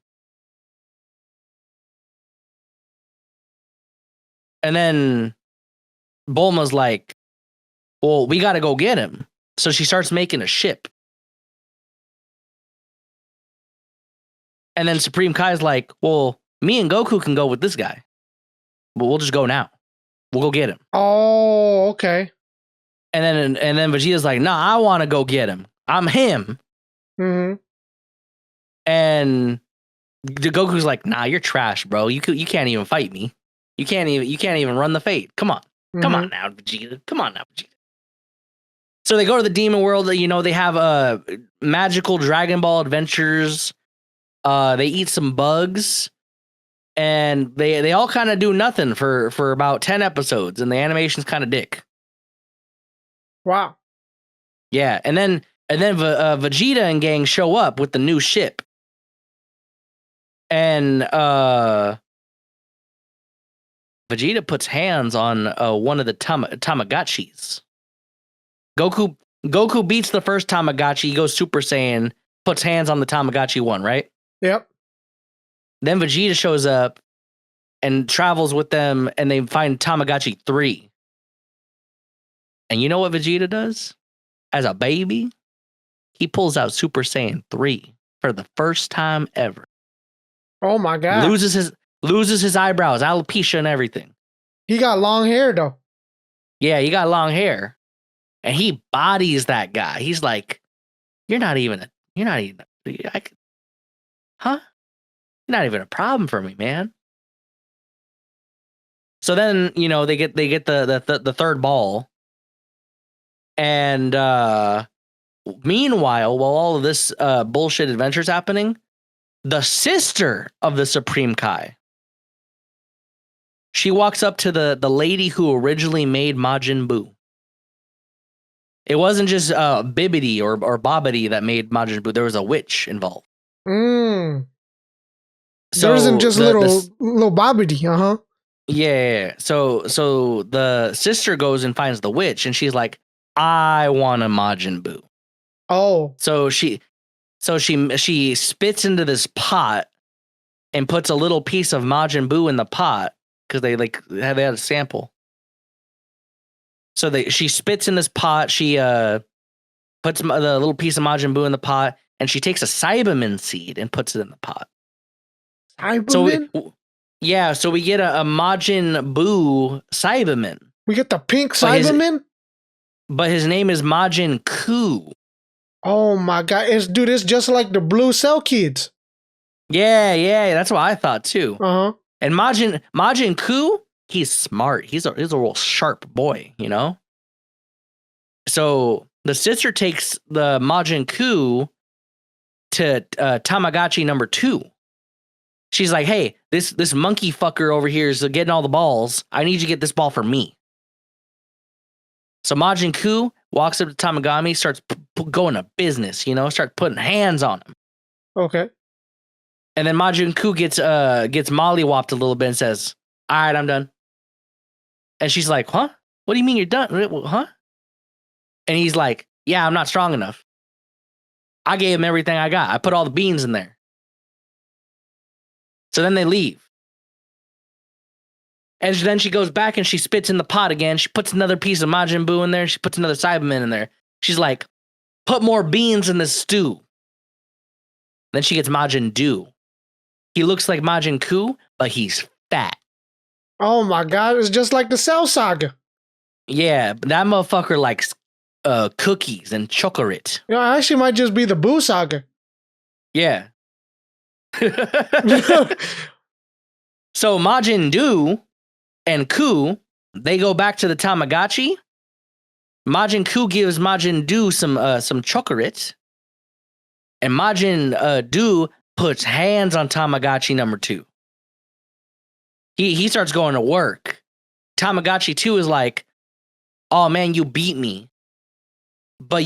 And then Bulma's like, well, we got to go get him. So she starts making a ship. And then Supreme Kai's like, well, me and Goku can go with this guy. But we'll just go now. We'll go get him. Oh, okay. And then Vegeta's like, nah, I want to go get him. I'm him. Mm-hmm. And the Goku's like, nah, you're trash, bro. You can't even fight me. You can't even run the fate. Come on. Come on now, Vegeta. Come on now, Vegeta. So they go to the demon world. You know, they have magical Dragon Ball adventures. They eat some bugs. And they all kind of do nothing for about 10 episodes, and the animation's kind of dick. Wow. Yeah, and then Vegeta and gang show up with the new ship. And Vegeta puts hands on one of the Tamagotchis. Goku beats the first Tamagotchi, he goes Super Saiyan, puts hands on the Tamagotchi 1, right? Yep. Then Vegeta shows up and travels with them, and they find Tamagotchi 3. And you know what Vegeta does? As a baby, he pulls out Super Saiyan 3 for the first time ever. Oh my God. Loses his eyebrows, alopecia and everything. He got long hair though. Yeah, he got long hair. And he bodies that guy. He's like, you're not even a problem for me, man. So then, you know, they get the third ball. And meanwhile, while all of this bullshit adventure's happening, the sister of the Supreme Kai, she walks up to the lady who originally made Majin Buu. It wasn't just Bibbidi or Bobbidi that made Majin Buu. There was a witch involved. So there isn't just little Bobbidi, uh-huh. Yeah. So the sister goes and finds the witch, and she's like, I want a Majin Buu. Oh. So she spits into this pot and puts a little piece of Majin Buu in the pot because they had a sample. So she spits in this pot. She puts the little piece of Majin Buu in the pot, and she takes a Cyberman seed and puts it in the pot. Cyberman? So we get a Majin Buu Cyberman. We get the pink Cyberman? But his name is Majin Ku. Oh my God. It's just like the Blue Cell Kids. Yeah, that's what I thought too. Uh-huh. And Majin Ku, he's smart. He's a real sharp boy, you know? So the sister takes the Majin Ku to Tamagotchi number 2. She's like, hey, this monkey fucker over here is getting all the balls. I need you to get this ball for me. So Majin Ku walks up to Tamagami, starts going to business, you know, start putting hands on him. Okay. And then Majin Ku gets mollywopped a little bit and says, all right, I'm done. And she's like, huh? What do you mean you're done? Huh? And he's like, yeah, I'm not strong enough. I gave him everything I got. I put all the beans in there. So then they leave. And then she goes back and she spits in the pot again. She puts another piece of Majin Buu in there. She puts another Cyberman in there. She's like, put more beans in this stew. Then she gets Majin Do. He looks like Majin Ku, but he's fat. Oh my God, it's just like the Cell Saga. Yeah, but that motherfucker likes cookies and chocolate. You know, it actually might just be the Boo Saga. Yeah. So Majin Do and Ku, they go back to the Tamagotchi. Majin Ku gives Majin Do some chocolate. And Majin Do puts hands on Tamagotchi number 2. He starts going to work. Tamagotchi 2 is like, oh man, you beat me. But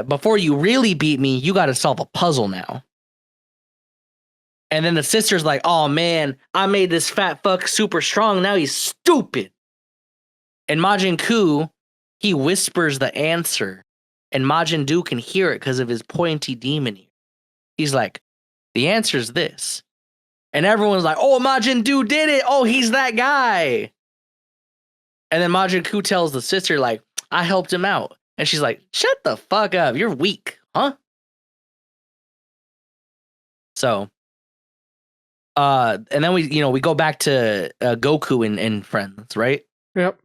before you really beat me, you gotta solve a puzzle now. And then the sister's like, oh man, I made this fat fuck super strong. Now he's stupid. And Majin Ku, he whispers the answer. And Majin Buu can hear it because of his pointy demon ear. He's like, the answer's this. And everyone's like, oh, Majin Buu did it. Oh, he's that guy. And then Majin Ku tells the sister, like, I helped him out. And she's like, shut the fuck up. You're weak, huh? So, and then we go back to Goku and friends, right? Yep.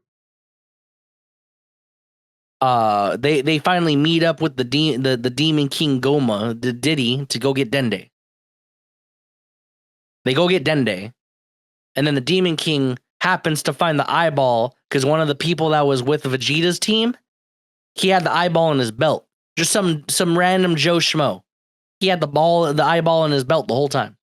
They finally meet up with the Demon King Goma, the Diddy, to go get Dende. They go get Dende, and then the Demon King happens to find the eyeball because one of the people that was with Vegeta's team, he had the eyeball in his belt. Just some random Joe Schmo. He had the eyeball in his belt the whole time.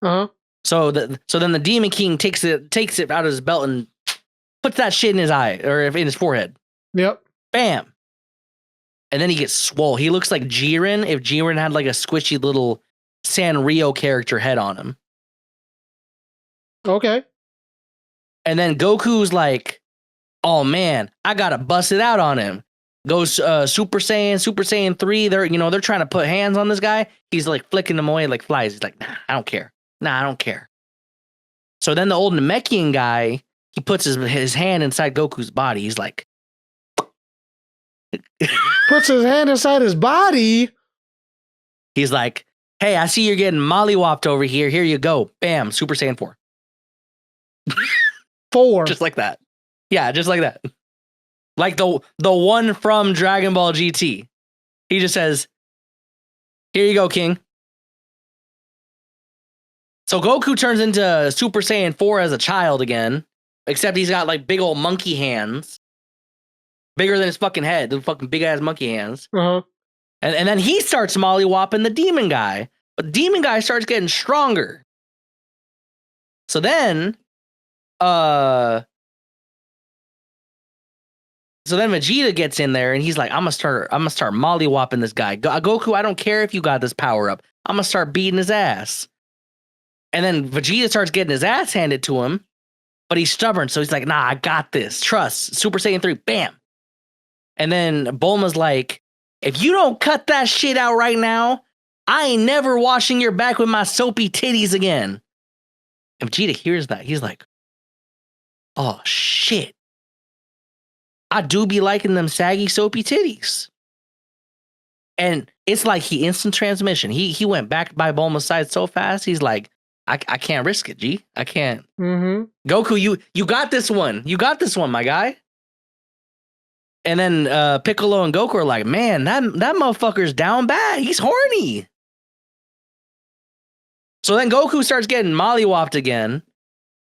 Uh-huh. So then the Demon King takes it out of his belt and puts that shit in his eye or in his forehead. Yep. Bam. And then he gets swole. He looks like Jiren if Jiren had like a squishy little Sanrio character head on him. Okay. And then Goku's like, oh man, I gotta bust it out on him. Goes Super Saiyan 3. They're trying to put hands on this guy. He's like flicking them away like flies. He's like, nah, I don't care. Nah, I don't care. So then the old Namekian guy, he puts his hand inside Goku's body. He's like, puts his hand inside his body. He's like, hey, I see you're getting mollywopped over here. Here you go. Bam, Super Saiyan 4. 4. Just like that. Yeah, just like that. Like the one from Dragon Ball GT. He just says, here you go, King. So Goku turns into Super Saiyan 4 as a child again, except he's got like big old monkey hands. Bigger than his fucking head. The fucking big ass monkey hands. Uh-huh. And then he starts mollywopping the demon guy. But the demon guy starts getting stronger. So then Vegeta gets in there and he's like, I'm gonna start mollywopping this guy. Goku, I don't care if you got this power up. I'm gonna start beating his ass. And then Vegeta starts getting his ass handed to him, but he's stubborn. So he's like, nah, I got this. Trust. Super Saiyan 3, bam. And then Bulma's like, if you don't cut that shit out right now, I ain't never washing your back with my soapy titties again. And Vegeta hears that. He's like, oh, shit. I do be liking them saggy, soapy titties. And it's like he instant transmission. He went back by Bulma's side so fast. He's like, I can't risk it, G. I can't. Mm-hmm. Goku, you got this one. You got this one, my guy. And then Piccolo and Goku are like, man, that motherfucker's down bad. He's horny. So then Goku starts getting mollywopped again.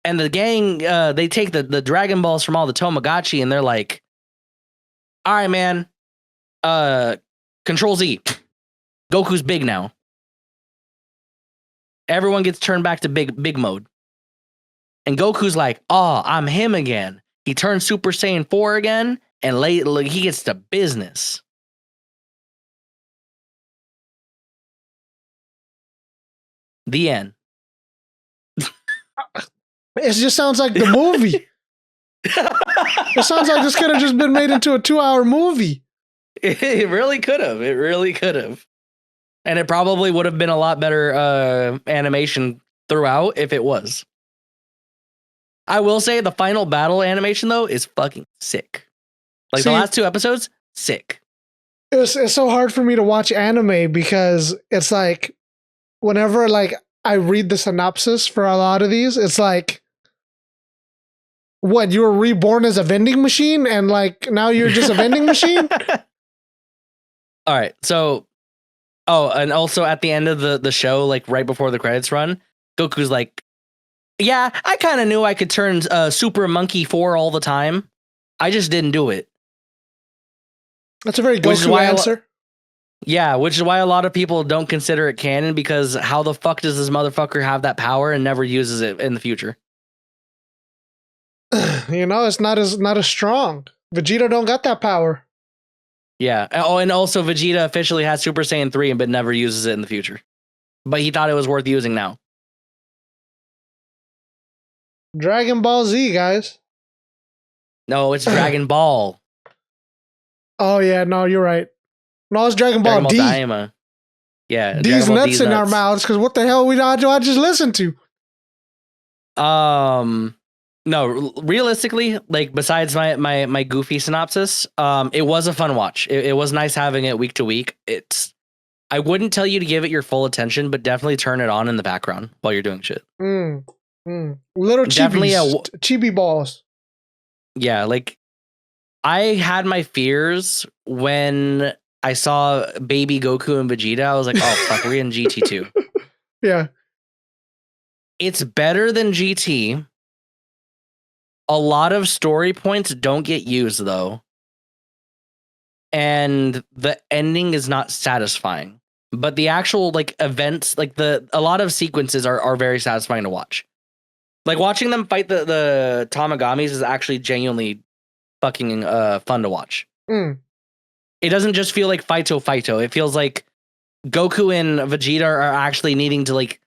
And the gang, they take the Dragon Balls from all the Tamagotchi and they're like, all right, man, Control Z. Goku's big now. Everyone gets turned back to big mode. And Goku's like, oh, I'm him again. He turns Super Saiyan 4 again, and he gets to business. The end. It just sounds like the movie. It sounds like this could have just been made into a 2-hour movie. It really could have. It really could have. And it probably would have been a lot better animation throughout if it was. I will say the final battle animation, though, is fucking sick. Like the last 2 episodes, sick. It's so hard for me to watch anime because it's like whenever like I read the synopsis for a lot of these, it's like, what, you were reborn as a vending machine and like now you're just a vending machine? All right. So, and also at the end of the show, like right before the credits run, Goku's like, yeah, I kind of knew I could turn Super Monkey 4 all the time. I just didn't do it. That's a very Goku answer. Yeah, which is why a lot of people don't consider it canon, because how the fuck does this motherfucker have that power and never uses it in the future? You know, it's not as strong. Vegeta don't got that power. Yeah. Oh, and also Vegeta officially has Super Saiyan 3 but never uses it in the future. But he thought it was worth using now. Dragon Ball Z, guys. No, it's Dragon Ball. Oh yeah, no, you're right. No, it's Dragon Ball D. Daima. Yeah, D's Dragon Ball nuts in our mouths because what the hell do I just listen to? No, realistically, like besides my goofy synopsis, it was a fun watch. It was nice having it week to week. I wouldn't tell you to give it your full attention, but definitely turn it on in the background while you're doing shit. Little Definitely chibi balls. Yeah, like I had my fears when I saw baby Goku and Vegeta. I was like, oh fuck, we're in GT2. Yeah. It's better than GT. A lot of story points don't get used though. And the ending is not satisfying. But the actual like events, like a lot of sequences are very satisfying to watch. Like watching them fight the Tamagamis is actually genuinely fucking fun to watch. It doesn't just feel like Fighto. It feels like Goku and Vegeta are actually needing to like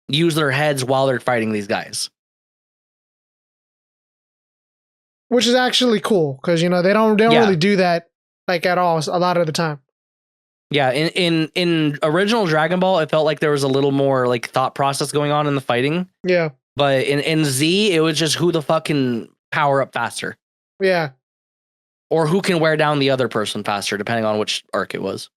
use their heads while they're fighting these guys. Which is actually cool because they don't really do that like at all a lot of the time. Yeah, in original Dragon Ball, it felt like there was a little more like thought process going on in the fighting. Yeah. But in Z, it was just who the fuck can power up faster. Yeah. Or who can wear down the other person faster, depending on which arc it was.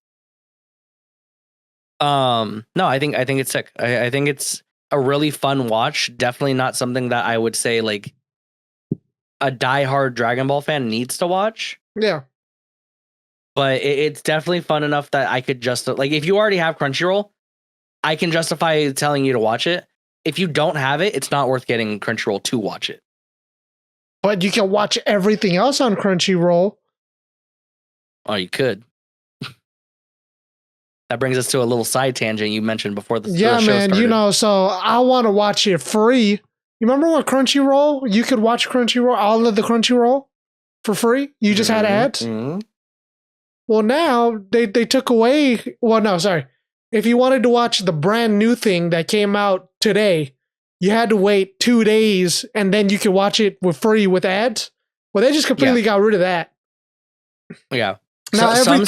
No, I think it's sick. I think it's a really fun watch. Definitely not something that I would say like a diehard Dragon Ball fan needs to watch. Yeah. But it's definitely fun enough that I could just like if you already have Crunchyroll, I can justify telling you to watch it. If you don't have it, it's not worth getting Crunchyroll to watch it. But you can watch everything else on Crunchyroll. Oh, you could. That brings us to a little side tangent you mentioned before the show started. So I want to watch it free. You remember when Crunchyroll, you could watch Crunchyroll, all of the Crunchyroll for free? You just had ads? Mm-hmm. Well, now they took away. Well, no, sorry. If you wanted to watch the brand new thing that came out today, you had to wait 2 days and then you could watch it with free with ads. Well, they just completely got rid of that. Yeah. Now some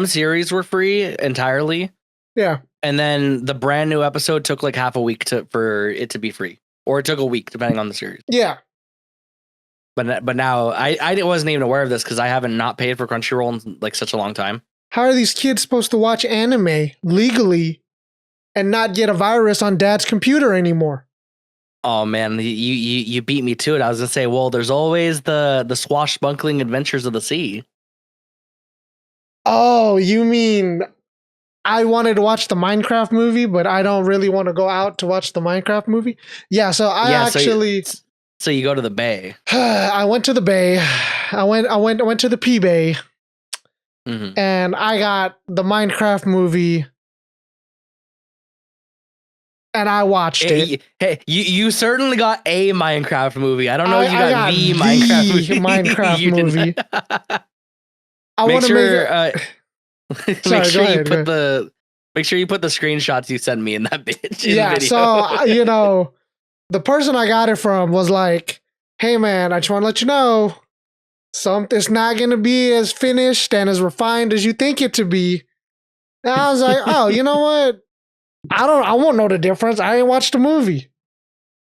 series were free entirely. Yeah. And then the brand new episode took like half a week for it to be free, or it took a week depending on the series. Yeah. But now I wasn't even aware of this because I haven't not paid for Crunchyroll in like such a long time. How are these kids supposed to watch anime legally and not get a virus on dad's computer anymore? Oh man, you beat me to it. I was gonna say, well, there's always the swashbuckling adventures of the sea. Oh, you mean I wanted to watch the Minecraft movie, but I don't really want to go out to watch the Minecraft movie? Yeah, so So you go to the bay. I went to the bay. I went to the P Bay. Mm-hmm. And I got the Minecraft movie. And I watched it. Hey, you certainly got a Minecraft movie. I don't know if you got the Minecraft movie. I want to make sure make sure you put the screenshots you sent me in that bitch. Yeah, so the person I got it from was like, "Hey man, I just want to let you know, it's not gonna be as finished and as refined as you think it to be." And I was like, "Oh, you know what? I won't know the difference. I ain't watched the movie."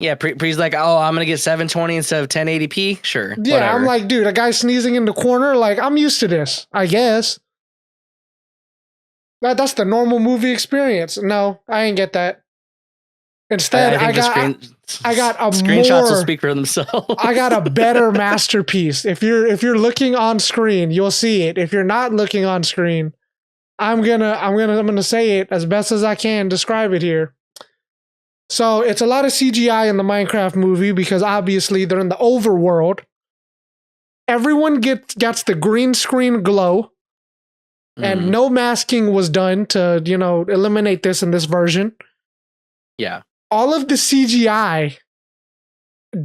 Yeah, Pree's like, "Oh, I'm gonna get 720 instead of 1080p." Sure. Yeah, whatever. I'm like, dude, a guy sneezing in the corner. Like, I'm used to this, I guess. That's the normal movie experience. No, I ain't get that. Instead, I got a screenshots will speak for themselves. I got a better masterpiece. If you're looking on screen, you'll see it. If you're not looking on screen, I'm gonna say it as best as I can, describe it here. So it's a lot of CGI in the Minecraft movie because obviously they're in the overworld. Everyone gets the green screen glow, and no masking was done to eliminate this in this version. Yeah. All of the CGI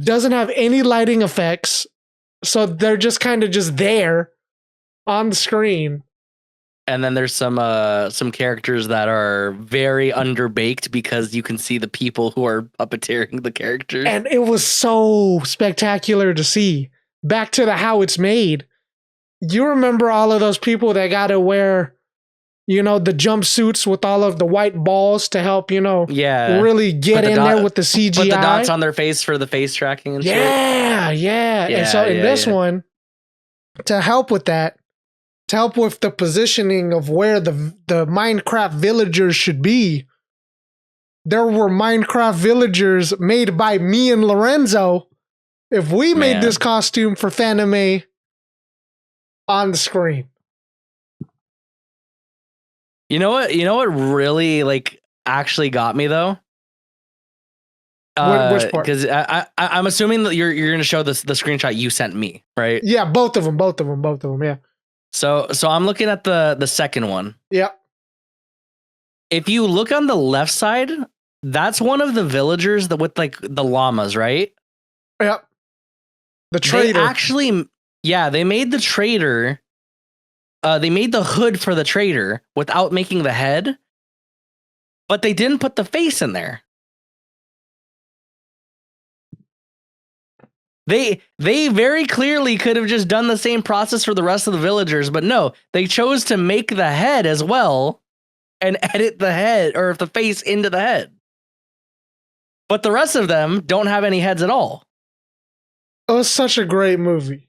doesn't have any lighting effects, so they're just kind of just there on the screen. And then there's some characters that are very underbaked because you can see the people who are puppeteering the characters. And it was so spectacular to see. Back to how it's made. You remember all of those people that got to wear, the jumpsuits with all of the white balls to help, really get in there with the CGI. Put the dots on their face for the face tracking and shit. Yeah. And so in this one, to help with that, to help with the positioning of where the Minecraft villagers should be, there were Minecraft villagers made by me and Lorenzo. If we made this costume for Fanime on the screen. You know what really actually got me though? Which part? Because I'm assuming that you're going to show the screenshot you sent me, right? Yeah, both of them. Yeah. So I'm looking at the second one. Yeah. If you look on the left side, that's one of the villagers with the llamas, right? Yep. The trader. They made the trader. They made the hood for the trader without making the head, but they didn't put the face in there. They very clearly could have just done the same process for the rest of the villagers, but no, they chose to make the head as well and edit the head or the face into the head. But the rest of them don't have any heads at all. It was such a great movie.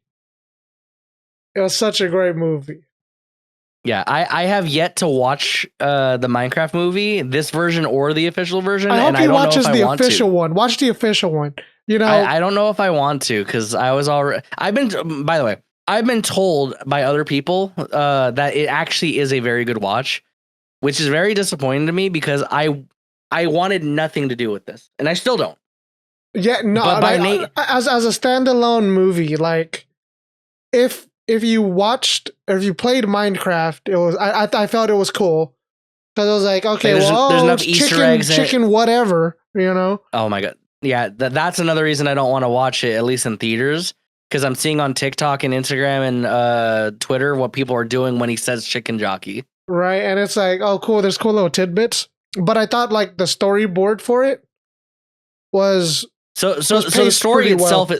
Yeah, I have yet to watch the Minecraft movie, this version or the official version. I hope he watches the official one. Watch the official one. I don't know if I want to because by the way, I've been told by other people that it actually is a very good watch, which is very disappointing to me because I wanted nothing to do with this, and I still don't. Yeah, no. But as a standalone movie, if you watched or if you played Minecraft, it was I felt it was cool because I was like, okay, there's enough Easter eggs, chicken, whatever, Oh my god. Yeah, that's another reason I don't want to watch it, at least in theaters, because I'm seeing on TikTok and Instagram and Twitter what people are doing when he says chicken jockey. Right, and it's like, oh, cool, there's cool little tidbits. But I thought the storyboard for it was the story itself.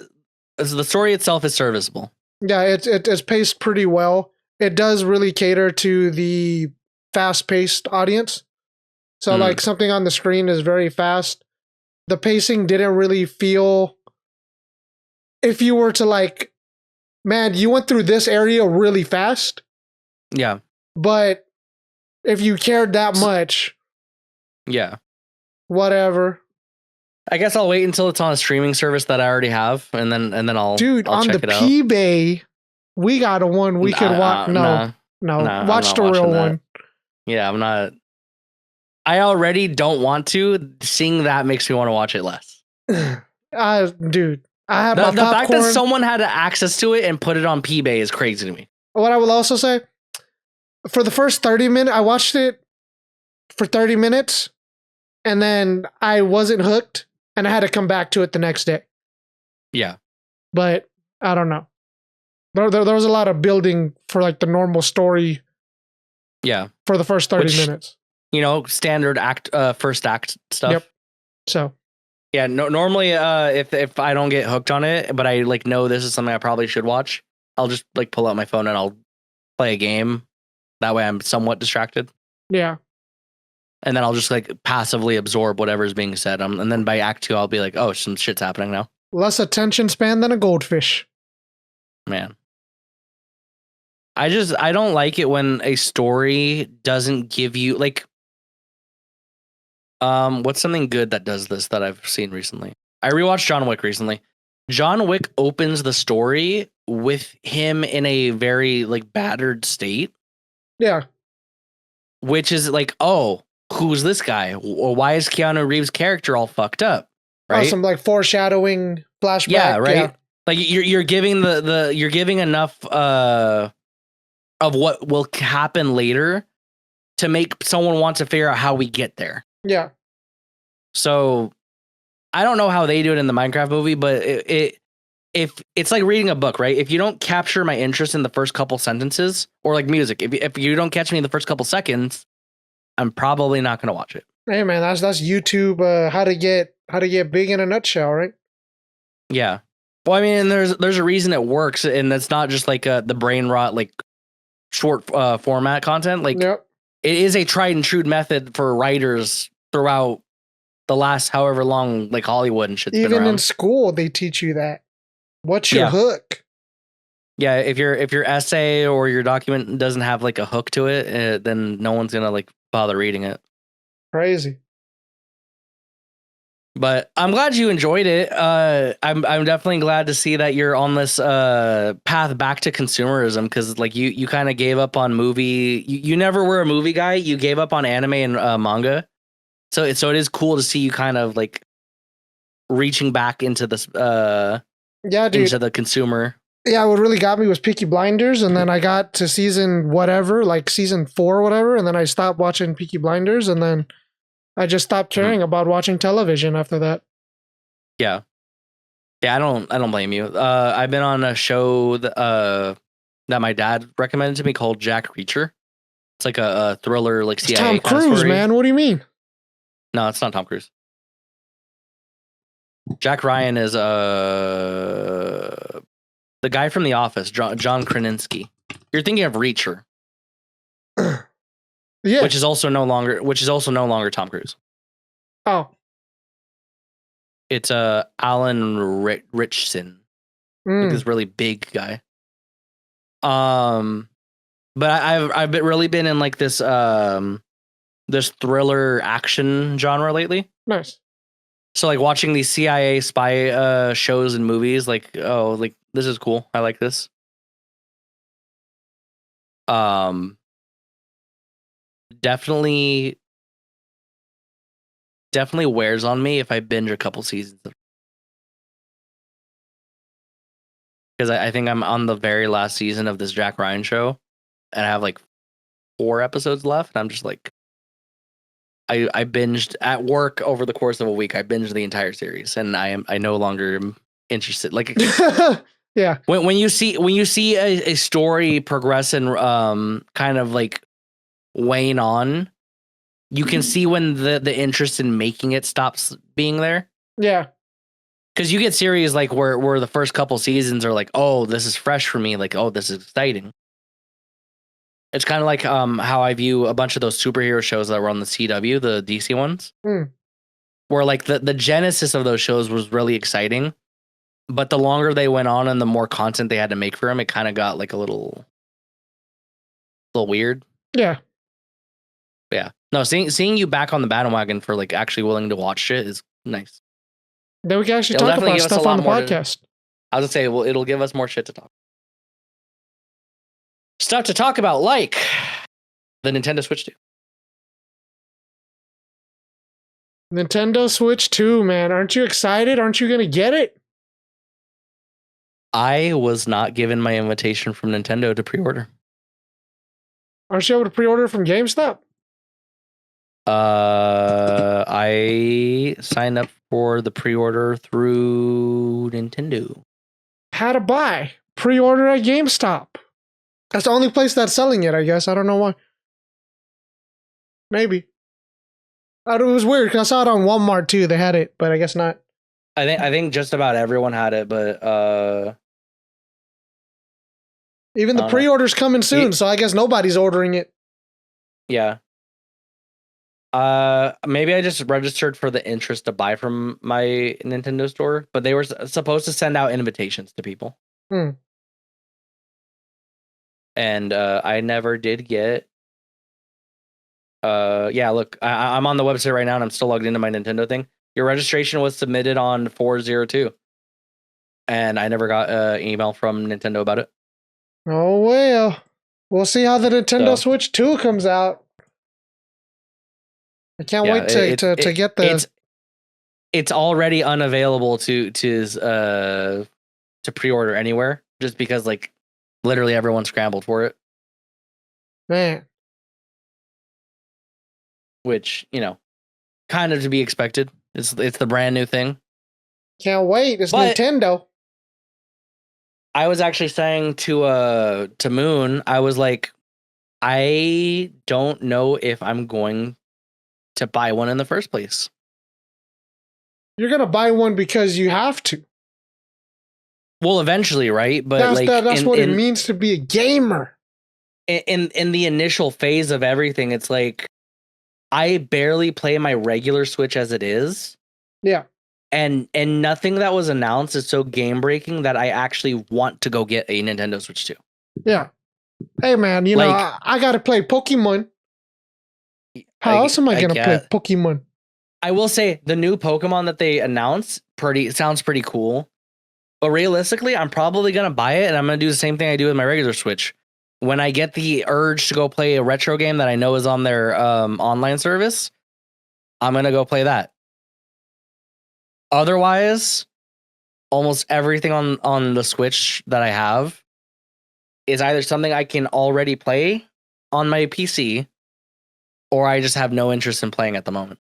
The story itself is serviceable. Yeah, it's paced pretty well. It does really cater to the fast-paced audience. So something on the screen is very fast. The pacing didn't really feel, if you were to man, you went through this area really fast. Yeah. But if you cared that much. Yeah. Whatever. I guess I'll wait until it's on a streaming service that I already have, and then I'll check on the P-Bay, we got one we could watch. No, watch the real one. Yeah, I'm not. I already don't want to. Seeing that makes me want to watch it less. Dude, I have the fact that someone had access to it and put it on P-Bay is crazy to me. What I will also say, for the first 30 minutes, I watched it for 30 minutes, and then I wasn't hooked. And I had to come back to it the next day. Yeah. But I don't know. There was a lot of building for the normal story. Yeah. For the first 30 minutes. Standard first act stuff. Yep. So. Yeah. No. Normally, if I don't get hooked on it, but I know this is something I probably should watch, I'll just pull out my phone and I'll play a game. That way, I'm somewhat distracted. Yeah. And then I'll just passively absorb whatever's being said. And then by act 2, I'll be like, oh, some shit's happening now. Less attention span than a goldfish. Man. I don't like it when a story doesn't give you what's something good that does this that I've seen recently? I rewatched John Wick recently. John Wick opens the story with him in a very battered state. Yeah. Which is oh, who's this guy? Or why is Keanu Reeves' character all fucked up? Right? Oh, some foreshadowing flashback. Yeah, right. Yeah. You're giving you're giving enough of what will happen later to make someone want to figure out how we get there. Yeah. So I don't know how they do it in the Minecraft movie, but if it's like reading a book, right? If you don't capture my interest in the first couple sentences, or like music, if you don't catch me in the first couple seconds, I'm probably not gonna watch it. Hey man, that's YouTube. How to get big in a nutshell, right? Yeah. Well, I mean, there's a reason it works, and that's not just like the brain rot, like short format content. Like Yep. it is a tried and true method for writers throughout the last however long, like Hollywood and shit's been Even around. in school, they teach you that. What's your Yeah. hook? Yeah, if your essay or your document doesn't have like a hook to it, then no one's gonna like bother reading it. Crazy. But I'm glad you enjoyed it. I'm definitely glad to see that you're on this path back to consumerism, because like you kind of gave up on movie. You never were a movie guy. You gave up on anime and manga. So it is cool to see you kind of like reaching back into this Yeah, dude. into the consumer. Yeah, what really got me was Peaky Blinders, and then I got to season whatever, like season 4 or whatever, and then I stopped watching Peaky Blinders, and then I just stopped caring about watching television after that. Yeah. Yeah, I don't blame you. I've been on a show that my dad recommended to me called Jack Reacher. It's like a thriller, like It's CIA Tom Cruise, story. man. What do you mean? No, it's not Tom Cruise. Jack Ryan is the guy from The Office, John Krasinski. You're thinking of Reacher, Yeah. which is also no longer Tom Cruise. Oh. It's Alan Richson, like this really big guy. But I've really been in like this this thriller action genre lately. Nice. So like watching these CIA spy shows and movies, like, oh, like this is cool. I like this. Definitely wears on me if I binge a couple seasons, because I think I'm on the very last season of this Jack Ryan show, and I have like 4 episodes left, and I'm just like, I binged at work over the course of a week. I binged the entire series, and I no longer am interested. Like, yeah, when you see a story progress and kind of like wane on, you can see when the interest in making it stops being there. Yeah. Because you get series like where the first couple seasons are like, oh, this is fresh for me. Like, oh, this is exciting. It's kind of like how I view a bunch of those superhero shows that were on the CW, the DC ones, where like the genesis of those shows was really exciting, but the longer they went on and the more content they had to make for them, it kind of got like a little weird. Yeah. Yeah. No, seeing you back on the bandwagon for like actually willing to watch shit is nice. Then we can actually talk about stuff on the podcast. I was gonna say, well, it'll give us more shit to talk. Stuff to talk about, like the Nintendo Switch 2. Nintendo Switch 2, man. Aren't you excited? Aren't you going to get it? I was not given my invitation from Nintendo to pre-order. Aren't you able to pre-order from GameStop? I signed up for the pre-order through Nintendo. How to buy? Pre-order at GameStop. That's the only place that's selling it, I guess. I don't know why. Maybe. It was weird because I saw it on Walmart too. They had it, but I guess not. I think just about everyone had it, but even the pre-order's coming soon, so I guess nobody's ordering it. Yeah. Maybe I just registered for the interest to buy from my Nintendo store, but they were supposed to send out invitations to people. And I never did get. Yeah, look, I'm on the website right now, and I'm still logged into my Nintendo thing. Your registration was submitted on 4/02, and I never got an email from Nintendo about it. Oh well, we'll see how the Nintendo Switch 2 comes out. I can't wait to get the. It's already unavailable to pre-order anywhere, just because like literally everyone scrambled for it. Man. Which, you know, kind of to be expected. It's the brand new thing. Can't wait. It's Nintendo. I was actually saying to Moon, I was like, I don't know if I'm going to buy one in the first place. You're gonna buy one because you have to. Well, eventually, right? But That's what it means to be a gamer. In the initial phase of everything, it's like I barely play my regular Switch as it is. Yeah. And nothing that was announced is so game breaking that I actually want to go get a Nintendo Switch 2. Yeah. Hey man, you know, I gotta play Pokemon. How else am I gonna play Pokemon? I will say the new Pokemon that they announced sounds pretty cool. But realistically, I'm probably gonna buy it and I'm gonna do the same thing I do with my regular Switch. When I get the urge to go play a retro game that I know is on their online service, I'm gonna go play that. Otherwise, almost everything on the Switch that I have is either something I can already play on my PC, or I just have no interest in playing at the moment.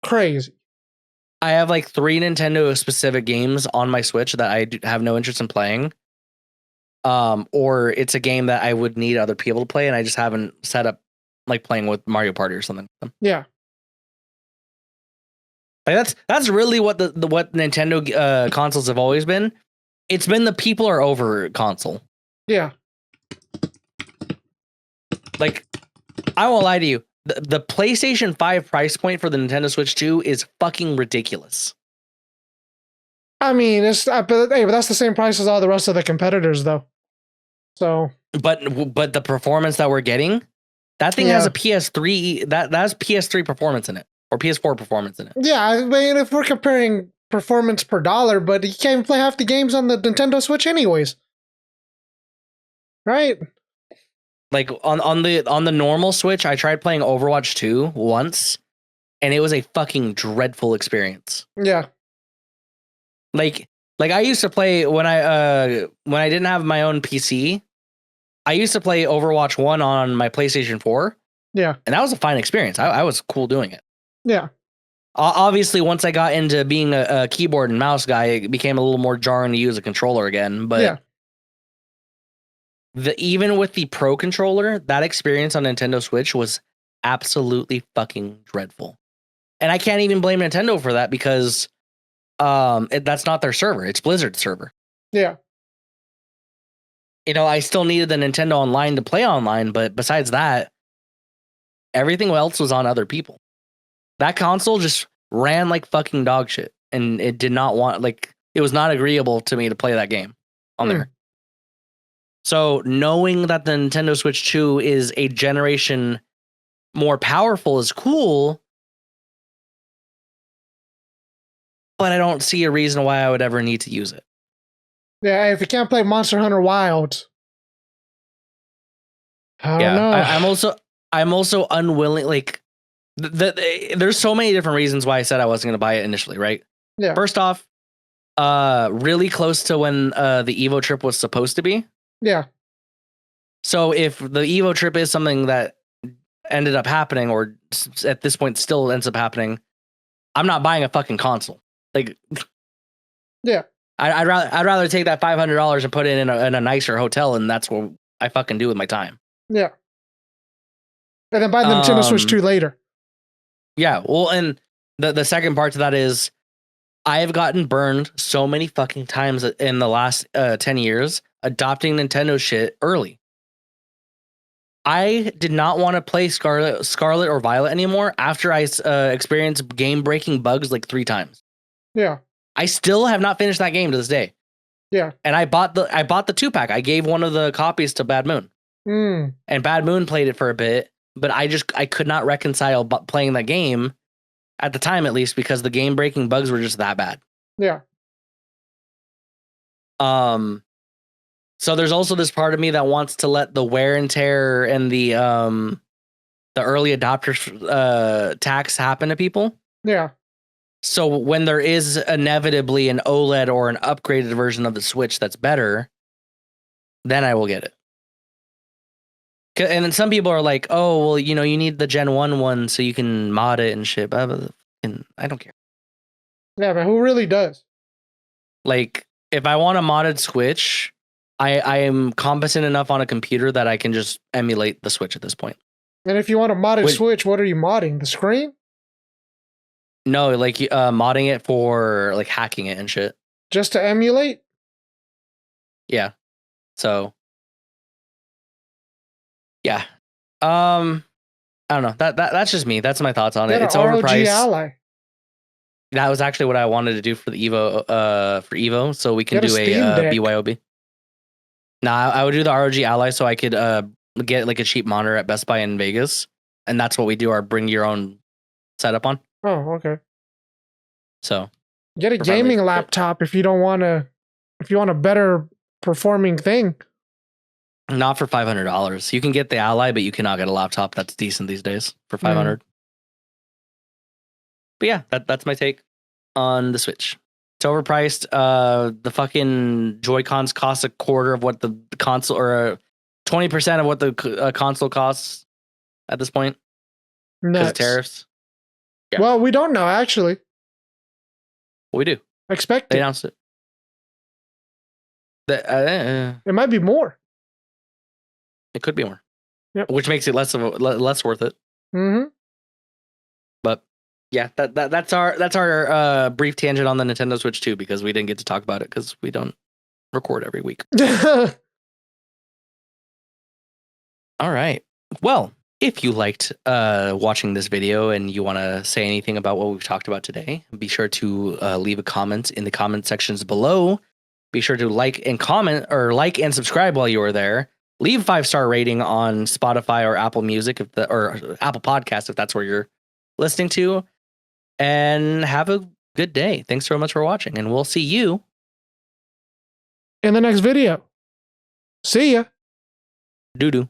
Crazy. I have like 3 Nintendo specific games on my Switch that I have no interest in playing. Or it's a game that I would need other people to play, and I just haven't set up like playing with Mario Party or something. Yeah. Like that's really what what Nintendo consoles have always been. It's been the people are over console. Yeah. Like, I won't lie to you. The PlayStation 5 price point for the Nintendo Switch 2 is fucking ridiculous. I mean, but that's the same price as all the rest of the competitors, though. So, but the performance that we're getting, that thing has a PS3 that has PS3 performance in it, or PS4 performance in it. Yeah, I mean, if we're comparing performance per dollar, but you can't even play half the games on the Nintendo Switch, anyways, right? Like on the normal Switch, I tried playing Overwatch 2 once, and it was a fucking dreadful experience. Yeah. Like I used to play when I didn't have my own PC. I used to play Overwatch 1 on my PlayStation 4. Yeah. And that was a fine experience. I was cool doing it. Yeah. Obviously, once I got into being a keyboard and mouse guy, it became a little more jarring to use a controller again. But even with the Pro controller, that experience on Nintendo Switch was absolutely fucking dreadful. And I can't even blame Nintendo for that because that's not their server. It's Blizzard's server. Yeah. You know, I still needed the Nintendo Online to play online, but besides that, everything else was on other people. That console just ran like fucking dog shit, and it did not want, like, it was not agreeable to me to play that game on there. So knowing that the Nintendo Switch 2 is a generation more powerful is cool, but I don't see a reason why I would ever need to use it. Yeah, if you can't play Monster Hunter Wilds, I don't know. I'm also unwilling. Like, there's so many different reasons why I said I wasn't going to buy it initially. Right? Yeah. First off, really close to when the Evo trip was supposed to be. Yeah. So if the Evo trip is something that ended up happening, or at this point still ends up happening, I'm not buying a fucking console. Like, yeah. I'd rather take that $500 and put it in a nicer hotel, and that's what I fucking do with my time. Yeah. And then buy the Nintendo Switch 2 later. Yeah, well, and the second part to that is I have gotten burned so many fucking times in the last 10 years adopting Nintendo shit early. I did not want to play Scarlet or Violet anymore after I experienced game-breaking bugs like 3 times. Yeah. I still have not finished that game to this day. Yeah. And I bought the 2-pack. I gave one of the copies to Bad Moon. And Bad Moon played it for a bit, but I could not reconcile playing that game at the time, at least, because the game-breaking bugs were just that bad. Yeah. So there's also this part of me that wants to let the wear and tear and the early adopter tax happen to people. Yeah. So when there is inevitably an OLED or an upgraded version of the Switch that's better, then I will get it. And then some people are like, oh, well, you know, you need the Gen 1 one so you can mod it and shit. And I don't care. Yeah, but who really does? Like, if I want a modded Switch, I am competent enough on a computer that I can just emulate the Switch at this point. And if you want to mod a Switch, what are you modding? The screen? No, like modding it for like hacking it and shit. Just to emulate? Yeah. So yeah. I don't know. That's just me. That's my thoughts on it. It's overpriced. Ally. That was actually what I wanted to do for the Evo, so we can do a BYOB. Nah, I would do the ROG Ally so I could get like a cheap monitor at Best Buy in Vegas, and that's what we do our bring your own setup on. Oh, okay. So get a gaming laptop if you don't want to. If you want a better performing thing. Not for $500. You can get the Ally, but you cannot get a laptop that's decent these days for $500. But yeah, that's my take on the Switch. It's overpriced. The fucking Joy-Cons cost a quarter of what the console, or 20% of what the console costs at this point. Because of tariffs. Yeah. Well, we don't know actually. We do. Expect they announced it. It might be more. It could be more. Yep. Which makes it less worth it. Mm-hmm. But yeah, that's our brief tangent on the Nintendo Switch 2, because we didn't get to talk about it because we don't record every week. All right. Well, if you liked watching this video and you want to say anything about what we've talked about today, be sure to leave a comment in the comment sections below. Be sure to like and comment, or like and subscribe while you are there. Leave a 5-star rating on Spotify or Apple Music or Apple Podcast if that's where you're listening to. And have a good day. Thanks so much for watching, and we'll see you in the next video. See ya. Doo-doo.